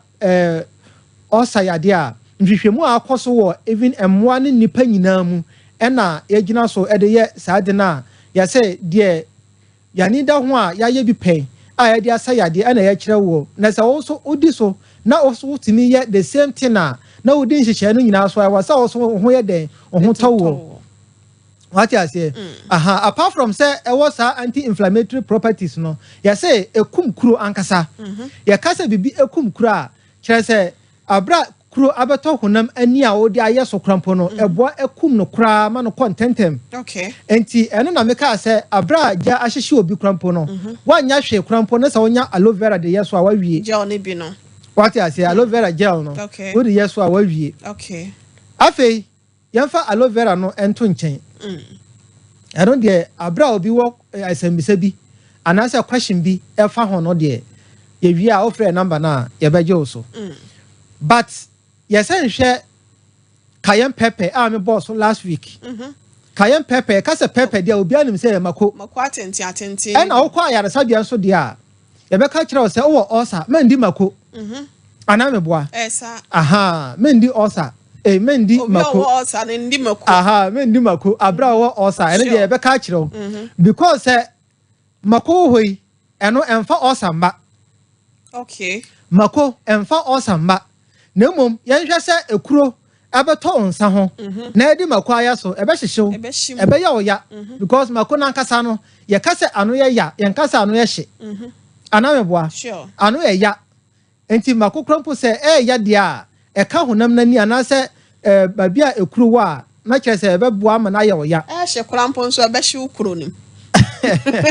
osa yade a nhwehwɛmu a akɔso wɔ even emmoa ne nipa nyina mu ɛna ye gyina so ɛde ye saade na ya sɛ de yani da ho a ya ye bi pɛn a ye de asa yade ɛna ye kyerɛ wo na sɛ wo so odi so na also timi ye the same thing na wodi nhyehyɛ no nyina so awa sa also ho ye den ho tawo what you say aha apart from say e was anti-inflammatory properties no ya say ekum kuro ankasa ya ka say bibi ekum kuro a kyerɛ sɛ abra kuro abeto honam ani a wodi aye so krampo no ebo ekum no kura ma no contentem okay enti eno na meka sɛ abra ja ahyehye obi krampo no wanya hwe krampo no sɛ wonya aloe vera de yeso a wawie gel ne bi no what you say aloe vera gel no wo de yeso a wawie okay afei yɛmfa aloe vera no ento nkyɛn eno de abra obi wo asambisa bi anasa question bi ɛfa ho no de yewie a ofre number na yɛbɛgye wo so but yɛsɛn hwɛ cayenne pepper a me boss last week cayenne pepper ka sɛ pepper de obi anim sɛ mako atenti ɛna wo kɔ ayaresa bia nso de a yɛbɛka kyerɛ wo sɛ wo osa mendi mako ana me boa esa aha mendi osa mendi mako osa ndi mako aha mendi mako abra wo osa ene de yɛbɛka kyerɛ wo because mako hoi ɛno ɛmfa osa mba okay mako ɛmfa osa mba na mom yɛnhwɛ sɛ ekuro abeto nsa ho na edi mako aya so ɛbɛhyehyew ɛbɛyɛ oya because mako na nkasa no yɛka sɛ ano yɛ ya yɛnkasa ano yɛ hye ana meboa ano yɛ ya enti mako krompo sɛ ya dia ɛka honam nani anasɛ babi a ekuro wa na kyerɛ sɛ ɛbɛboa ma na yɛ oya hye krompo nso ɛbɛhye ukuro nim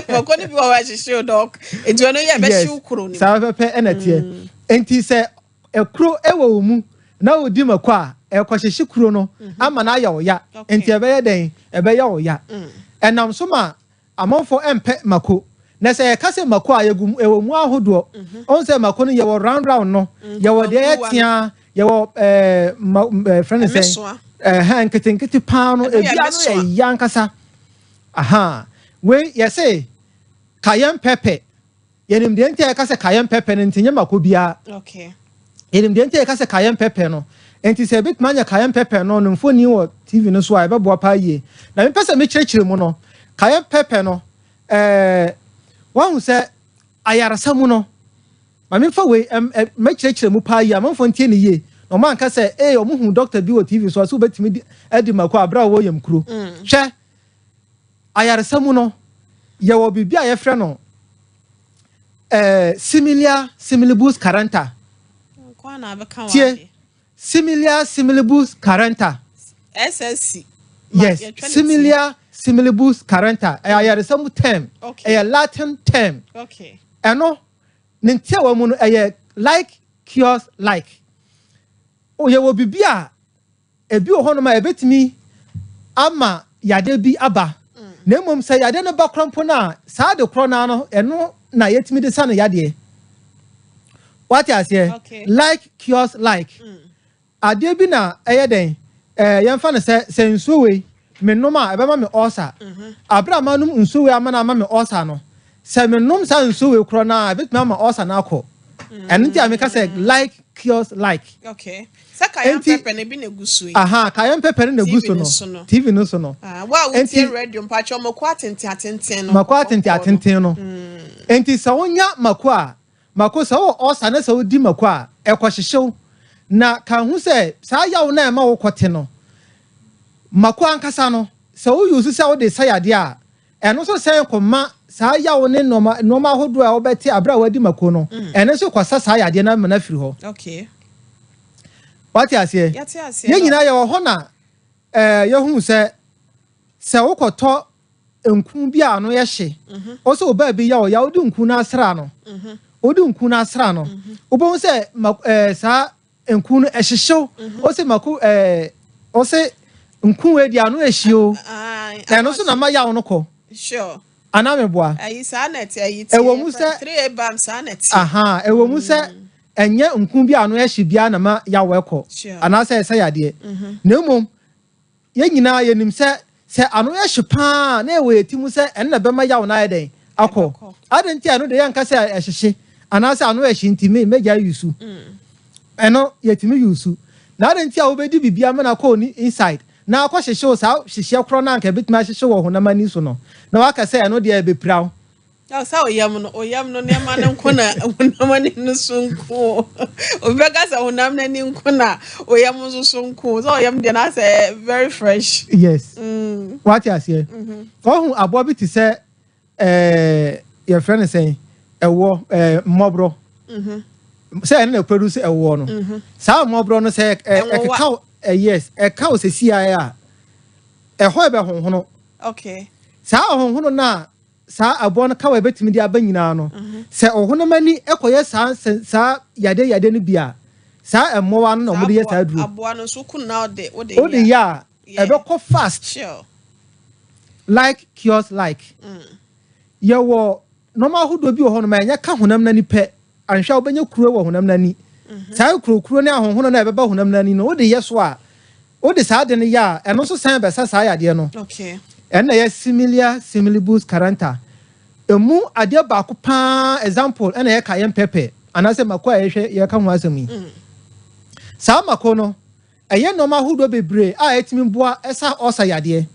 mako ni bi wa hye dog enti ono yɛ ɛbɛhye ukuro nim sa pɛpɛ ɛnatie enti sɛ ekuro ɛwɔ mu na odi mako a ɛkɔhyehye kuro no ama na yɛ oya enti ɛbɛyɛ den ɛbɛyɛ oya ɛnam so ma amonfo ɛmpɛ mako na sɛ yɛka sɛ mako a yɛgum ɛwɔ mu ahodoɔ ɔn sɛ mako no yɛwɔ round no yɛwɔ deɛ yɛtea yɛwɔ friend sɛ nketenkete paa no ebi ano yɛ yankasa aha we yɛsɛ cayenne pepper yɛnim deɛ ntia yɛka sɛ cayenne pepper no nti nyɛ mako biara okay yɛnim deɛ ntia yɛka sɛ cayenne pepper no enti sɛ ebituma anya cayenne pepper no mfoni wɔ TV no so a ɛbɛboa paa yie na mepɛ sɛ mekyerɛkyerɛ mu no cayenne pepper no wahu sɛ ayaresa mu no ma memfa wei mekyerɛkyerɛ mu paa yie amanfo ntie ne yie na ɔma anka sɛ ɔmo hu doctor bi wɔ TV so a so wobɛtumi adi mako abra wɔ yam kuro hwɛ ayaresa mu no yɛwɔ biribi a yɛfrɛ no similibus carenta tie similibus carenta SSC yes similibus carenta ayaresa mu term Latin term okay ɛno ne ntiawa mu no like cures like yɛwɔ biribi a ebi wɔ hɔ no ma ebetumi ama yade bi aba na mmom sɛ yade no ba krampo na saa de kro na no ɛno na yɛtumi de sa no yadeɛ what you say like cures like ade bi na ɛyɛ den yɛmfa no sɛ nsuo wei menom a ɛbɛma me ulcer abra manum nsuo wei ama na ama me ulcer no sɛ menom sa nsuo wei kro na ebetumi ama ulcer na akɔ ɛno nti ameka sɛ like cures like okay cayenne pepper ne bi na gusu yi aha cayenne pepper ne gusu no TV no so no wa wo tie radio mpacho mako atenten no mako atenten no enti sɛ wonya mako sɛ wo osa na sɛ wodi mako a ɛkɔhyehyew na ka hu sɛ saa yawo na ɛma wo kɔte no mako ankasa no sɛ wo use sɛ wo de sayade a eno so say koma saa ya wo ne noma hodo a obeti abra wadi mako no eno so kwasa saa yade na mana firi ho okay what you say ye nyina ye ho na ye hu se wokoto enku bi a no ye hye o so oba bi ya o ya odi nku na asra no odi nku na asra no obo se saa enku no ehyehyew o se mako o se nku we dia no ehio eno so na ma ya wo no ko sure anameboa ayi saa net ayi ewo mu se 3 bam saa net ewo mu se enye nku bi ano ehye bia na ma ya wo eko ana se yade na emom ye nyina ye nim se ano ehye pa na ewe etimu se enne be ma ya wo na yeden akọ adenti ano de yanka se ehyehye ana se ano ehye ntimi meja yusu eno yetimi yusu na adenti a wo bedi bibia me na call ni inside na akọ hyehye saa hyehye kro na anka betima hyehye wo honamani so no na waka se eno de be praw sa oyam no ne ma ne nkona honamani no sunko obega sa honam na ni nkona oyam so sunko so oyam de na say very fresh yes what you say hu abo bi ti se your friend say ewo mobro say na produce ewo no sa mobro no say ekeka yes ekaka se cia ho ebe honhono okay sa honhono na sa abo no kawa betimi dia banyina no se ohonamani ekoye sa yade no bia sa emmowa no mo de yesa duro abo no so kun na ode ya ebe ko fast sure like cures like ye wo normal hodo bi wo hono ma nya ka honam nani pe anhwa obenya kuro wo honam nani sa kuro ne ahonhono na ebe ba honam nani no ode yeso a ode sa de ne ya eno so san be sa yade no okay ena ye similibus caranta emu ade ba ko pa example ena ye kayen pepe anase makwa ye ka ho asemi sa mako no eye no ma hudo bebre a etimi boa esa osa yade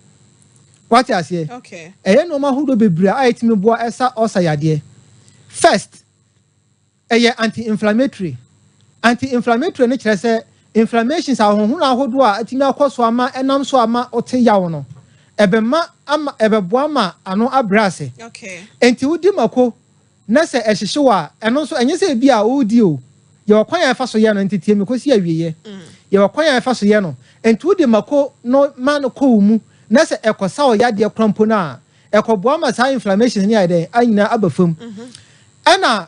what you say okay eye no ma hudo bebre a etimi boa esa osa yade first eye anti-inflammatory ne kire se inflammations ahohunu ahodo a etimi akoso ama enam so ama ote yawo no ebema ama ebeboa ma ano abrase okay enti wudi mako na se ehyehyewa eno so enye se bia odi o ye wakwan ya fa so ye no entitie me kosi awieye ye wakwan ya fa so ye no enti wudi mako no ma no ko mu na se ekosa o yade krampo na ekoboa ma sa inflammation ni ade anyina abafam ana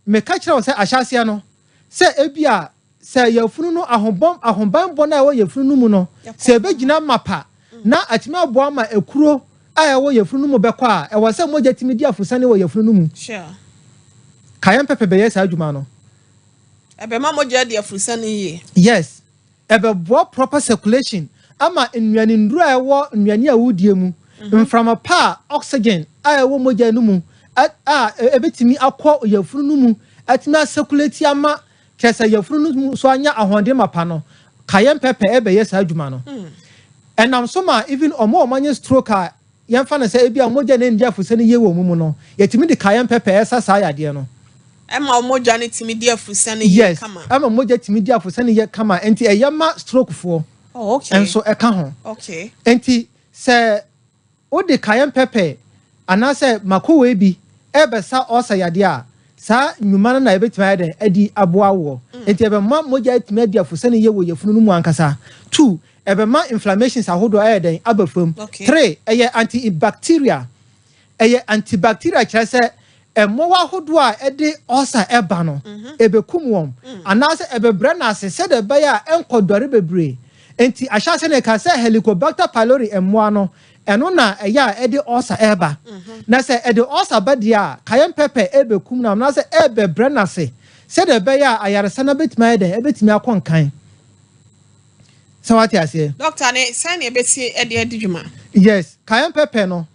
me ka kire o se ahyase no se ebia se yafunu no ahomban bo na wo yafunu no mu no se begina mapa na atimi aboa ma ekuro a ewo yefunu mu bekọ a ewo se moja timi di afusane wo yefunu mu sure kayan pepe be yes adwuma no ebe ma moja di afusane yi yes ebe boa proper circulation ama nnuane nduru a ewo nnuane a wudie mu mframa pa oxygen a ewo moja no mu ebetimi akọ yefunu mu atimi circulate ama kesa yefunu mu so anya ahonde mapa no kayan pepe ebe yes adwuma no and I'm soma even omo manye stroke a yemfa na say bia moja na ndia fusane ye wo mu no yetimi de kayan pepe esa sa yade no ema moja ne timi di afusane ye kama ema moja timi di afusane ye kama enti eyama stroke fo oh okay and so eka ho okay enti se o de kayan pepe ana se makowe bi ebesa osa yade a sa nyuma na ebetimi yade adi aboa wo enti ebe moja timi di afusane ye wo yefunu mu ankasa 2 ebema inflammations ahodo ayeden abafam 3 eye antibacteria kire se emowa ahodo a ede osa eba no ebekum wom anase ebebre na se de be ya enkodore bebre enti ahyase ne ka se helicobacter pylori emoa no eno na eya ede osa eba na se ede osa badia kayen pepe ebekum na se ebebre na se de be ya ayaresa na betimi ayeden ebetimi akonkan so what you say doctor ne sign e beti ede djuma yes kayan pepe no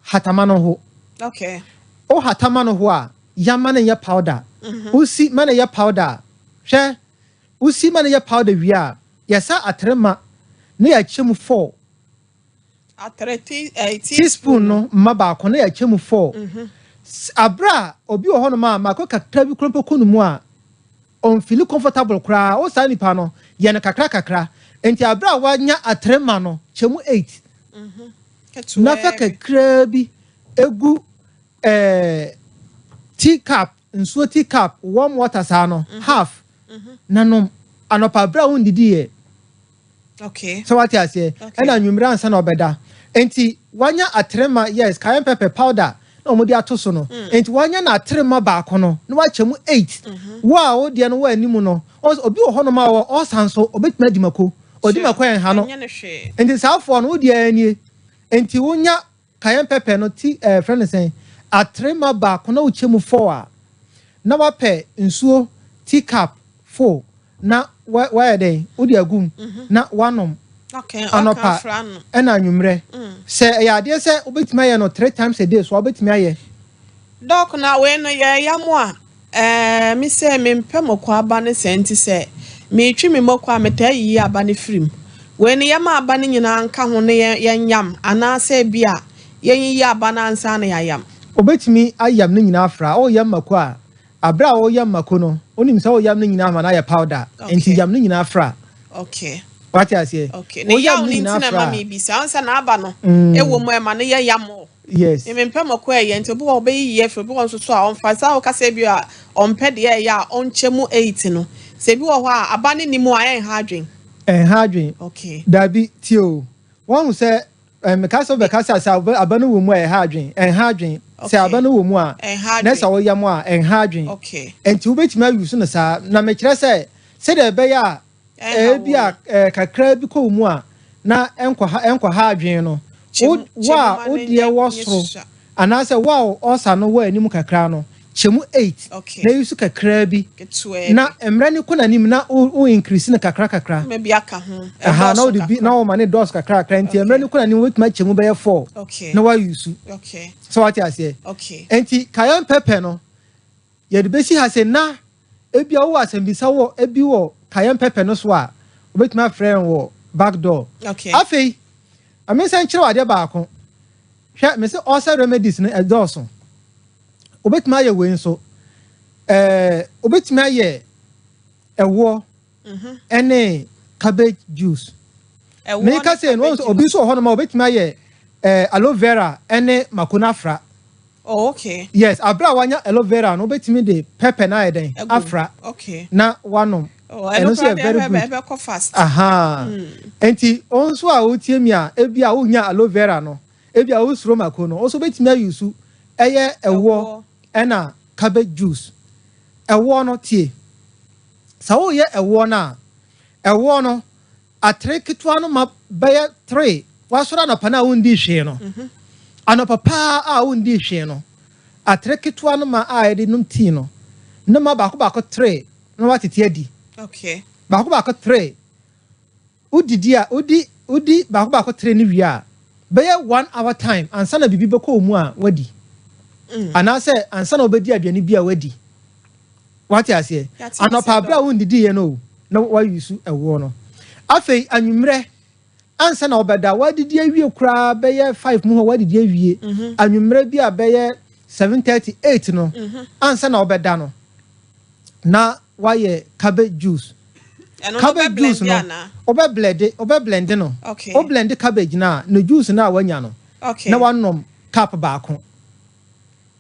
hatama no ho okay o hatama no ho a yama na ye powder usi mana ye powder hwe usi mana ye powder wi a yesa atrema na ya chemu 4 atreti teaspoon no maba ko na ya chemu 4 abra obi wo ho no ma mako kakra bi krompo kunu mu a on feel comfortable kra o sa nipa no ye no kakra enti abra wanya atrema no chemu 8 nafa kakra bi egu teacup nsuo teacup warm water saa no half nanom anopa bra won didi ye okay so what you say and anwumre ansa na obeda enti wanya atrema yes cayenne pepper powder na omodi atoso no enti wanya na atrema ba kono na wachemu 8 wa o de no wa animu no obi wo hono ma wo osanso obetuma dimako odimako en ha no enti saafo no odi ani enti wonya cayenne pepper no ti friend say atrema ba kono wo chemu 4 a na wape nsuo teacup 4 na why dey odi agum na wanom okay anopa ena anwumre se ya de se obetuma ye no 3 times a day so obetuma ye doc na we no ye yamo a mi se me mpemokwa aba ne senti se me twi me mokwa metayi aba ne frim we no yama aba ne nyina nka ho ne yanyam ana se bia yenyi aba na ansa na yayam obetumi ayam ne nyina afra o yam makwa abra o yam mako no onim se o yam ne nyina ma na ya powder enti yam ne nyina afra okay what you say okay ne yaw ni ntina ma me bi sa ansa na aba no ewo mo e ma ne yam yes me mpemokwa ye nti bo obeyi ye fro bo nso so a onfa sa o ka se bi a onpe de ya onchemu 8 no se bi wo ho a aba ne nimu a en hadwen okay dabi tio won se me ka so be ka sa aba no wo mu e hadwen en hadwen se aba no wo mu a na sa wo yam a en hadwen okay enti wo betima yusu no sa na me kire se de be ya bi a kakra bi ko mu a na enkwa hadwen no wa o de wo soro ana se wa osa no wa anim kakra no chemu 8 na yusu kakra bi na emra ni kuna nim na o increase na kakra me bi aka ho na o de bi na o ma ne dos kakra enti emra ni kuna nim wetima chemu be 4 na wa yusu okay so what you say okay enti cayenne pepper no ye de besi ha se na ebi a wo asembisa wo ebi wo cayenne pepper no so a obetima friend wo back door okay afei amesa nkyere wade baako hwe me se all remedies no edoso obetima ye we nso obetima ye ewo ene cabbage juice me ka se no obi so ho no ma obetima ye aloe vera ene makonafra oh okay yes abra wanya aloe vera no obetimi de pepper na eden afra okay na wanom and so very good go fast aha enti onso a otie mi a ebi a wonya aloe vera no ebi a wo suro mako no also betimi ayusu eye ewo ena cabbage juice ewo no tie sa wo ye ewo na ewo no atrekitwa no ma beye 3 wasora na pana wundi hwe no anopapa a wundi hwe no atrekitwa no ma a ede num tea no na ma bako 3 na watete adi okay bako 3 udidi a udi bako 3 ni wi a beye 1 hour time ansa na bibi beko mu a wadi ana se ansa na obedi aduane bi a wadi what you say anopa bra wundidi ye no na wa yusu ewo no afei anwumre ansa na obeda wadidi awie kura beye 5 mu ho wadidi awie anwumre bi a beye 7:38 no ansa na obeda no na waye cabbage juice cabbage juice no obe blend no okay o blend cabbage na no juice na wanya no okay na wanom cup baako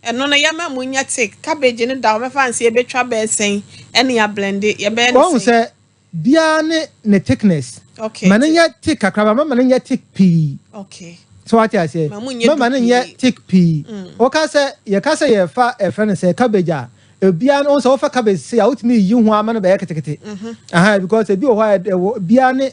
eno na yama munya take cabbage ni da o me fancy e betwa be sen ene ya blend ye be no say bia ne thickness okay mananya thick akra mananya thick pea okay so what I say mananya thick pea o ka say ye fa e friend say cabbage a bia no so fa cabbage say out me yi ho ama no be ketekete because bi o ho bia ne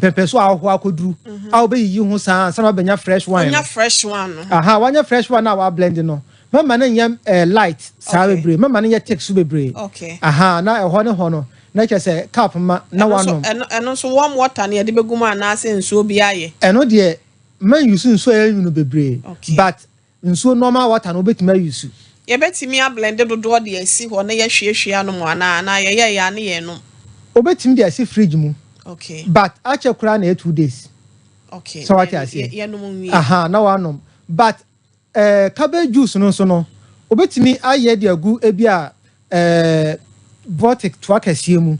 pepe so aho akoduru a obe yi ho saa sana benya fresh wine wanya fresh one na wa blend no mama na nyam light saa bebre mama na thick so bebre okay na ho ne ho no na che say cup ma na wanom eno so warm water na ye de beguma na ase nsuo bi aye eno de man use nsuo ayunu bebre but nsuo normal water no betima use ye betimi a blend dodo de asi ho na ye hwehwe anu mo na ye ya na ye no obetimi de asi fridge mu okay but ache kura na 2 days okay so what I say ye no mu na wanom but cabbage juice no so no obetimi aye de agu ebi a Vortic to akasie mu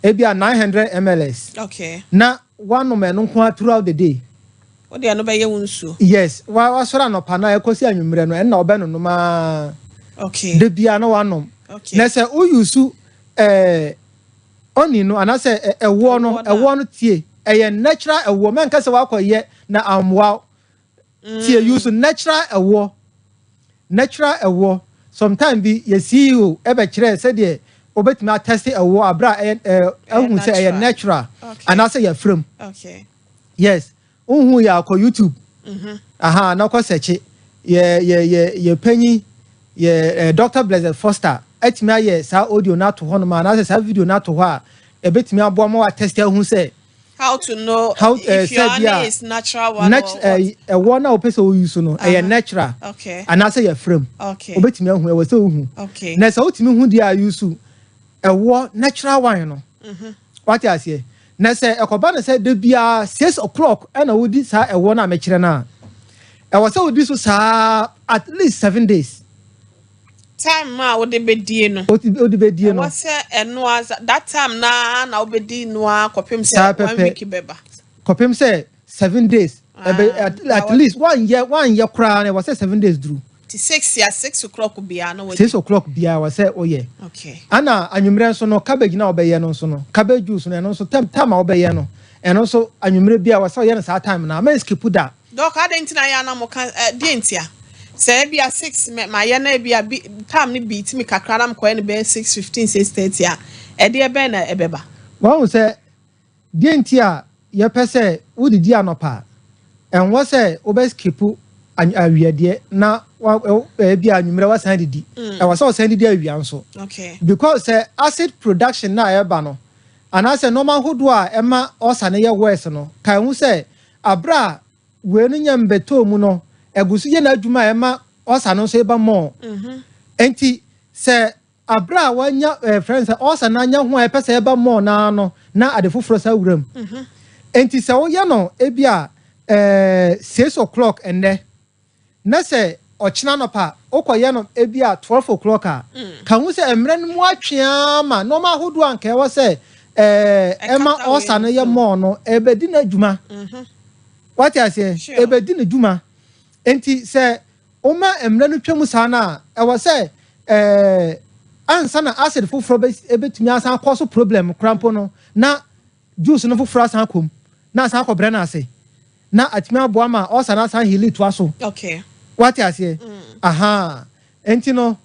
ebi a 900 ml okay na wanom eno nko throughout the day What they no be wunsu. Yes, wa sora no pa na ekosi anwumre no na obe no no ma. Okay. De bia na wanom. Okay. Na se uyusu oni no anase ewo no tie eye natural ewo men ka se wakoye na amwa tie use natural ewo sometimes bi ye CEO ebe kire se de obetimi attest ewo abra ehun se eye natural anase ye frame. Okay. Yes, unhu ya ko YouTube. Aha na ko search ye panyi ye Dr. Blessed Foster etimi aye sa audio na to hono ma na sa video na to ho a ebetimi abo ma wa test ehun se how to know if your honey is natural one or one na opese o use no e natural. Okay. And I say your frame. Okay. Obetimi ehun e we say ohun. Okay. Na say otimi hu dia use ewo natural one no. What you say? Na say ekoba na say de bia 6 o'clock e na wodi sa ewo na mekire na. E was say wodi so sa at least 7 days. Time ma wo de bedie no. Odi bedie no. Was say eno as that time na obedi no akopem say 1 week beba. Kopem say 7 days. At least 1 year kra na was say 7 days through. 6 o'clock bia no. 6 o'clock bia was say oh yeah. Okay. Ana anwumre so no cabbage na obeye no so no. Cabbage juice no eno so time obeye no. Eno so anwumre bia was say ye sa time na ma skip that. Doc adentina ya na mo kan dientia. Say bia 6 ma ye na bia time ni beat me kakra na mko ne be 6:15 6:30 a e de be na ebeba. Won say dientia ye pese udidi anopa. En wo say obe skip awiade na bia anwumre wasan didi. E was say didi awia nso. Okay. Because acid production na eba no. And I say normal hodo a ema osa na ye worse no. Kan hu say abra we no nyam beto mu no egusu ye na adwuma ema osa no so eba mo. Enti say abra wanya friends osa na nya ho a pese eba mo na no na ade foforo sa wuram. Enti say wo ye no ebia 6 o'clock ende na say ochina no pa okoye no ebia 12 o'clock a kan hu say emre no mu atwea ma normal hodo anka e wo say ema osa no ye mo no ebedi na adwuma. What I say ebedi na adwuma. Enti say oma emre no twam sa na e wo say ansa na acid foforo ebetumi asan cause problem crampo no na juice no foforo asan kom na asan akobra na ase na atimi abo ama osa na asan heal to aso. Okay. What I say aha enti no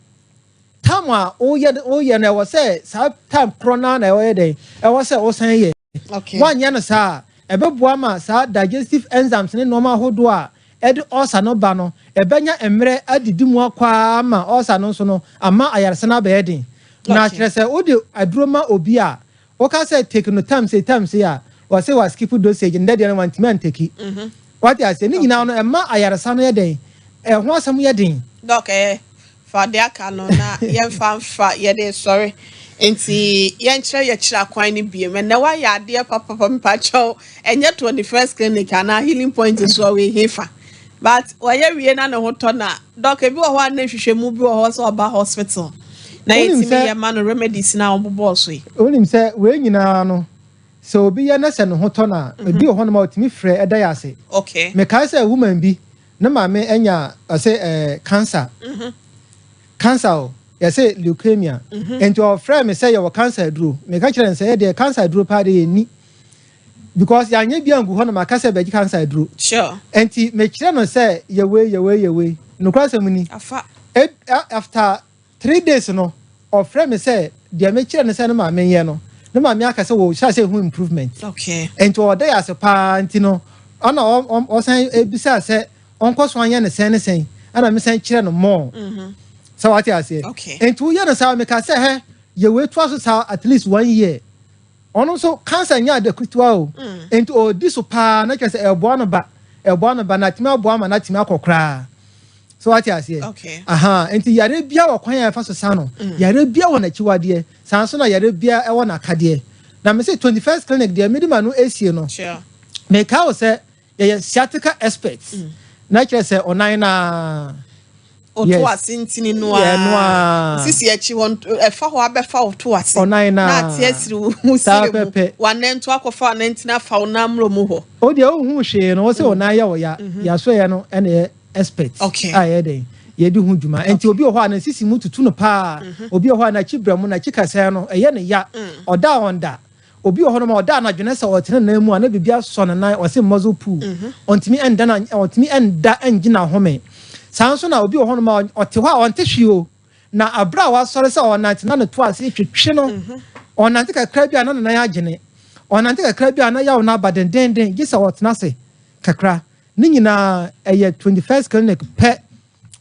tamwa oye na wo say sa time corona na oye dey e wo say osan ye. Okay. One ya no sa ebebo ama sa digestive enzymes ne normal hodo a edi osa no ba no ebenya emre adidi mu akwa ma osa no so no ama ayarse na be edin. Na kire say odi adroma obi a o ka say take no time say ya o say was skip dosage ndede na wantimi anteki. What I say ni nyina no ema ayarse no yeden ho asam yeden. Doc for the akano na yen fa ye dey sorry. Enti yen kire ye kira kwan ni biem na wa ya ade papa mpacho enye 21st clinic na healing point is so we hefa. But why we na no hoto na doc ebi wo ho na hwehwemu bi wo ho so oba hospital. Na yetimi ye man remedies na obobo so yi. Onim say we nyina no so obi ye na se no hoto na ebi wo ho na ma otimi frɛ eda ya ase. Okay. Me kai say woman bi na ma me enya say cancer. Cancer you say leukemia. And your friend me say you cancer duro. Me ka kire say the cancer duro pa de ni. Because ya nya bia ngu ho na maka say be cancer duro. Sure. Enti me kire no say ye we. No kwa say muni. Afa. After 3 days no, or friend me say the me kire no say na ma me ye no. Na ma me aka say wo sha say hu improvement. Okay. Enti o dey as pa enti no. Ona o san ebisa say onko so anya ne sen. Ana me san kire no more. So what I say? Okay. And 2 years now, me can say, hey, you wait twice at least 1 year. On also cancer nya the critical. And to this pa na say e bo no ba na tima bo ama na tima akokra. So what I say? Okay. Aha, and yare bia wo kwan ya fa so sa no. Yare bia wo na chiwade. San so na yare bia e wo na kade. Na me say 21st clinic there medima no esie no. Sure. Me ka wo say ye sciatica experts. Na kire say onan na oto ase ntini no a sisi echi won efa ho abefa oto ase na ate asiri musire mu wanento akofa na ntina fa ona mro mu ho o de o hu hwe no wo se ona ya wo ya so ye no ene expert aye den ye di hu djuma enti obi o ho na sisi mu tutu no pa obi o ho na chibra mu na chikasa no eye ne ya oda onda obi o ho no ma oda na dwene se otene na mu ana bibia so na nan o se muzzle pool ontimi enda na ontimi enda engina home sanso na obi o ho no ma ote ho a onte hwi o na abra wa sore se onante na no to ase twetwe no onante kakra bia na nan agene onante kakra bia na ya wo na badenden gisa otena se kakra ni nyina eye 21st clinic pe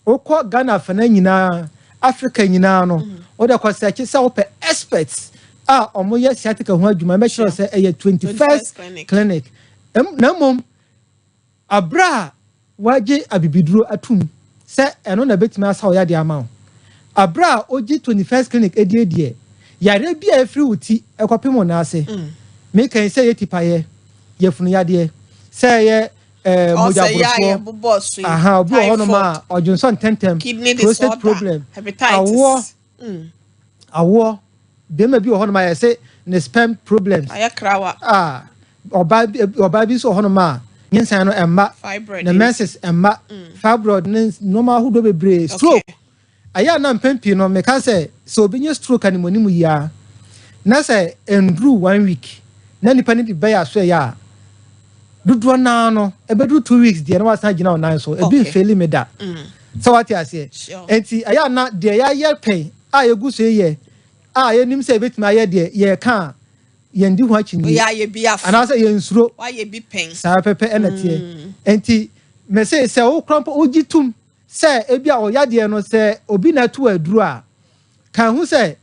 okọ Ghana fana nyina Africa nyina no o de kwase achi se ope experts a omoye sciatica ho adwuma me sure se eye 21st clinic na mom abra waje abibiduro atum se eno na betimi asa o ya de ama abra oji 21st clinic edie yare bia afri wuti ekopem na ase me kan se yetipaye yefunu yade se ye mojaboso aha obi ono ma ojunson tentem prostate problem hepatitis awo dem bi ono ma yese ne sperm problems ayakrawa oba bi so ono ma nyensan no emma na menses emma fibroid normal hudo bebre stroke aya na mpempi no me ka se so obi stroke animoni mu ya na se endru 1 week na nipa ni bi ya so ya dudu na no ebedu 2 weeks de na wasa gina onan so ebi feli me da so what you say enti aya na de ya ye pen a yegu so ye a ye nim se betima ye de ye ka ye ndi ho achi ni ya ye bi afa ana say ye nsuro wa ye bi pen sa pepe enete enti me say se wo krampo ogitum se ebi a oya de no se obi na tu aduru a kan hu se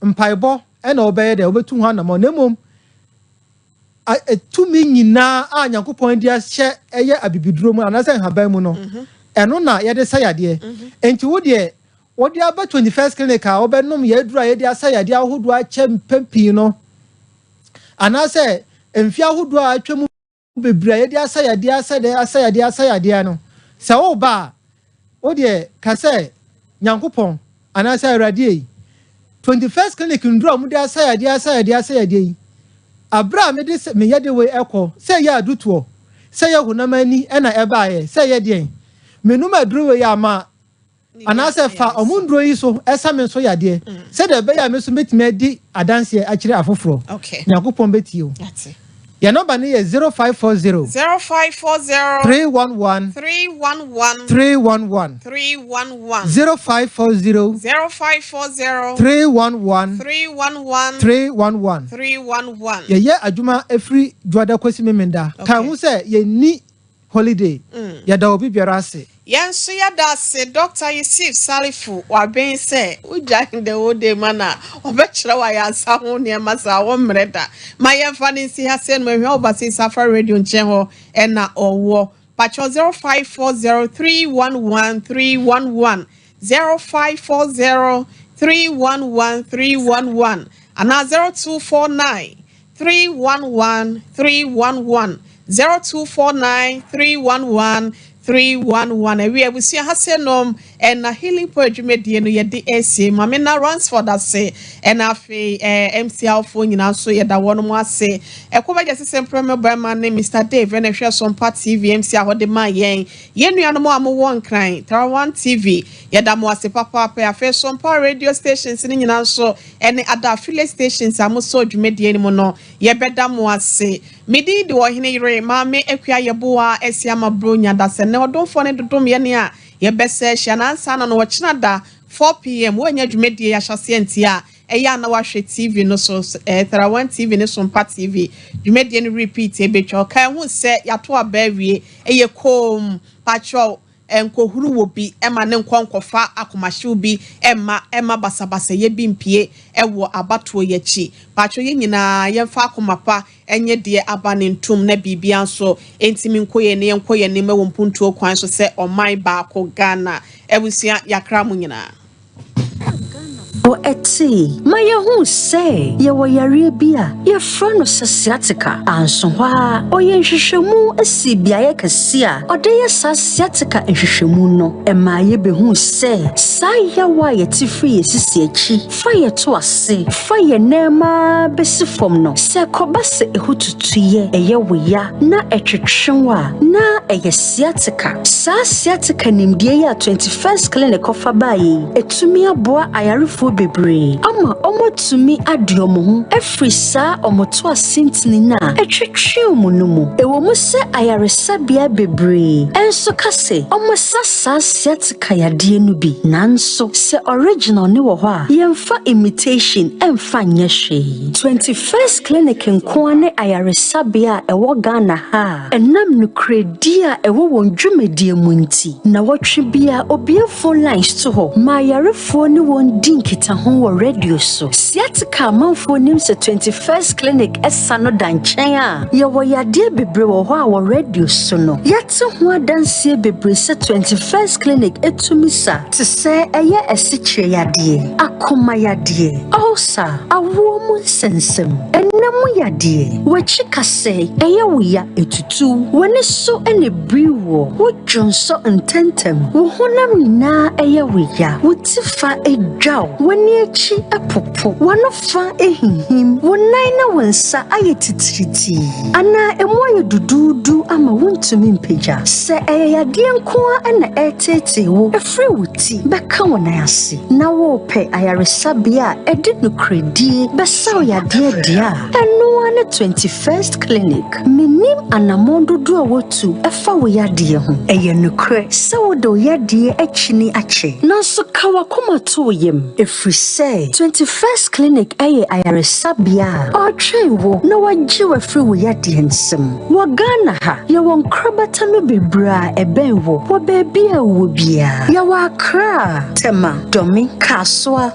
mpaibo ena obeye de obetu ho anamo na mom tumi nyina a Nyankopon dia hye eye abibiduro mu anase haban mu no eno na ye de sayade enti wo de aba 21st clinic a obenom ye dura ye de asayade ahodo a chem pempi no anase emfia ahodo a atwam bebra ye de asayade no se wo ba wo de ka se Nyankopon anase awrade 21st clinic ndura mu de asayade abra me de me yede we ekọ se ya adutuo se ya hunamani ena ebaaye se ye de menuma aduru we ya ma anase fa omundro yi so esa me so yade se de be ya me so metime adi adanse akire afoforo Yakopon betio ya number ni 0540 311 311 0540 311 ye adwuma efri dwada kwesi memenda kan hu se ye ni holiday ya da obi biara ase Yansu ya dase Dr. Yusuf Salifu wa ben se uja de ode mana obechira wa yansa ho ne masa wo mreda ma yemfa ni si ha se no hwe obasi Safa radio nche ho ena owo pacho 0540311311 0540311311 ana 0249311311 0249311311 ewi ebusia hasenom na healing po adwumedie no yede ese mame na Ransford ase na afi MCL fo nyina so yeda wono mu ase ekobaje sesempre ba ma ne Mr Dave na hwe Sompa TV MC ahode ma yen yenuano mo amwo nkran Tarawan TV yeda mo ase papa pa afi Sompa radio stations ni nyina so ene ada affiliate stations amoso adwumedie ni mo no yebeda mo ase midi de wo hene yire mame ekua yeboa esiama bronya da se ne odonfo ne dodom ye ne a yebese hyanansa na no wachina da 4 pm wanya adwumedie ya hyase a eya na wahwe TV no so Tarawan TV ne Sompa TV dwumedie no repeat ebetwa kan hu se yato abawie eye kom patrol enkohuru wo bi ema ne nkonkofa akomahye bi ema basabasa ye bi mpie ewo abato yechi pacho ye nyina yemfa akomapa enye de abanentum na bibia nso entimi nkoye ne mewo mpuntuo kwan so se oman ba ko Ghana ebusia yakra mu nyina O eti maya hu say ye wo yare bia ye fra no sciatica anso hwa o ye hwehwemu asi biaye kase a ode ye sciatica hwehwemu no e ma ye be hu say saya wa ye ti free sisi achi fa ye to ase fa ye nema besi fom no se koba se ehututuye eye woya na etwetwenwa na eye sciatica sciatica nimdie ya 21st clinic of abayi etumi aboa ayarefo bebre ama omotumi adiomo ho efrisa omoto asintini na etwetwe no mu ewo mu se ayaresabia bebre enso kase omosasa sciatica yade no bi nanso se original ne wo ho a yemfa imitation emfa nyehwe 21st clinic nkoane ayaresabia ewo Ghana ha enam no kredia ewo wondwumedie munti na wotwe bia obiefo lines to ho ma ayarefo ne won dinkita ho wo radio so sciatica manfo nim se 21st clinic esano danchen a ye wo yade bebre wo ho a wo radio so no yate ho adanse bebre se 21st clinic etumisa te se eye esichire yade akoma yade also awo mu sensem enemu yade wachi kase eye wuya etutu woni so ene briwo wo dwonso ntentem wo honam na eye wuya wotifa edwaw woni echi epopo wanofa ehihim wonai na wonsa ayetitiriti ana emu aye dududu ama wontumi mpeja se eye yade nkoa na etete wo efre wuti beka wona ase na wo pe ayaresabia edi no kredi besa yade dia eno ana 21st clinic minim anamondo do wotu efa wo yade ho eye no kre se wo do yade achini ache nanso kawa koma to yem efri say 21st clinic eye ayaresabia o trewo na wagye wafri wo yade nsem wo Ghana ha ye won krabata no bebra ebenwo wo baabi a wo bia ya wa kra tema domi kaswa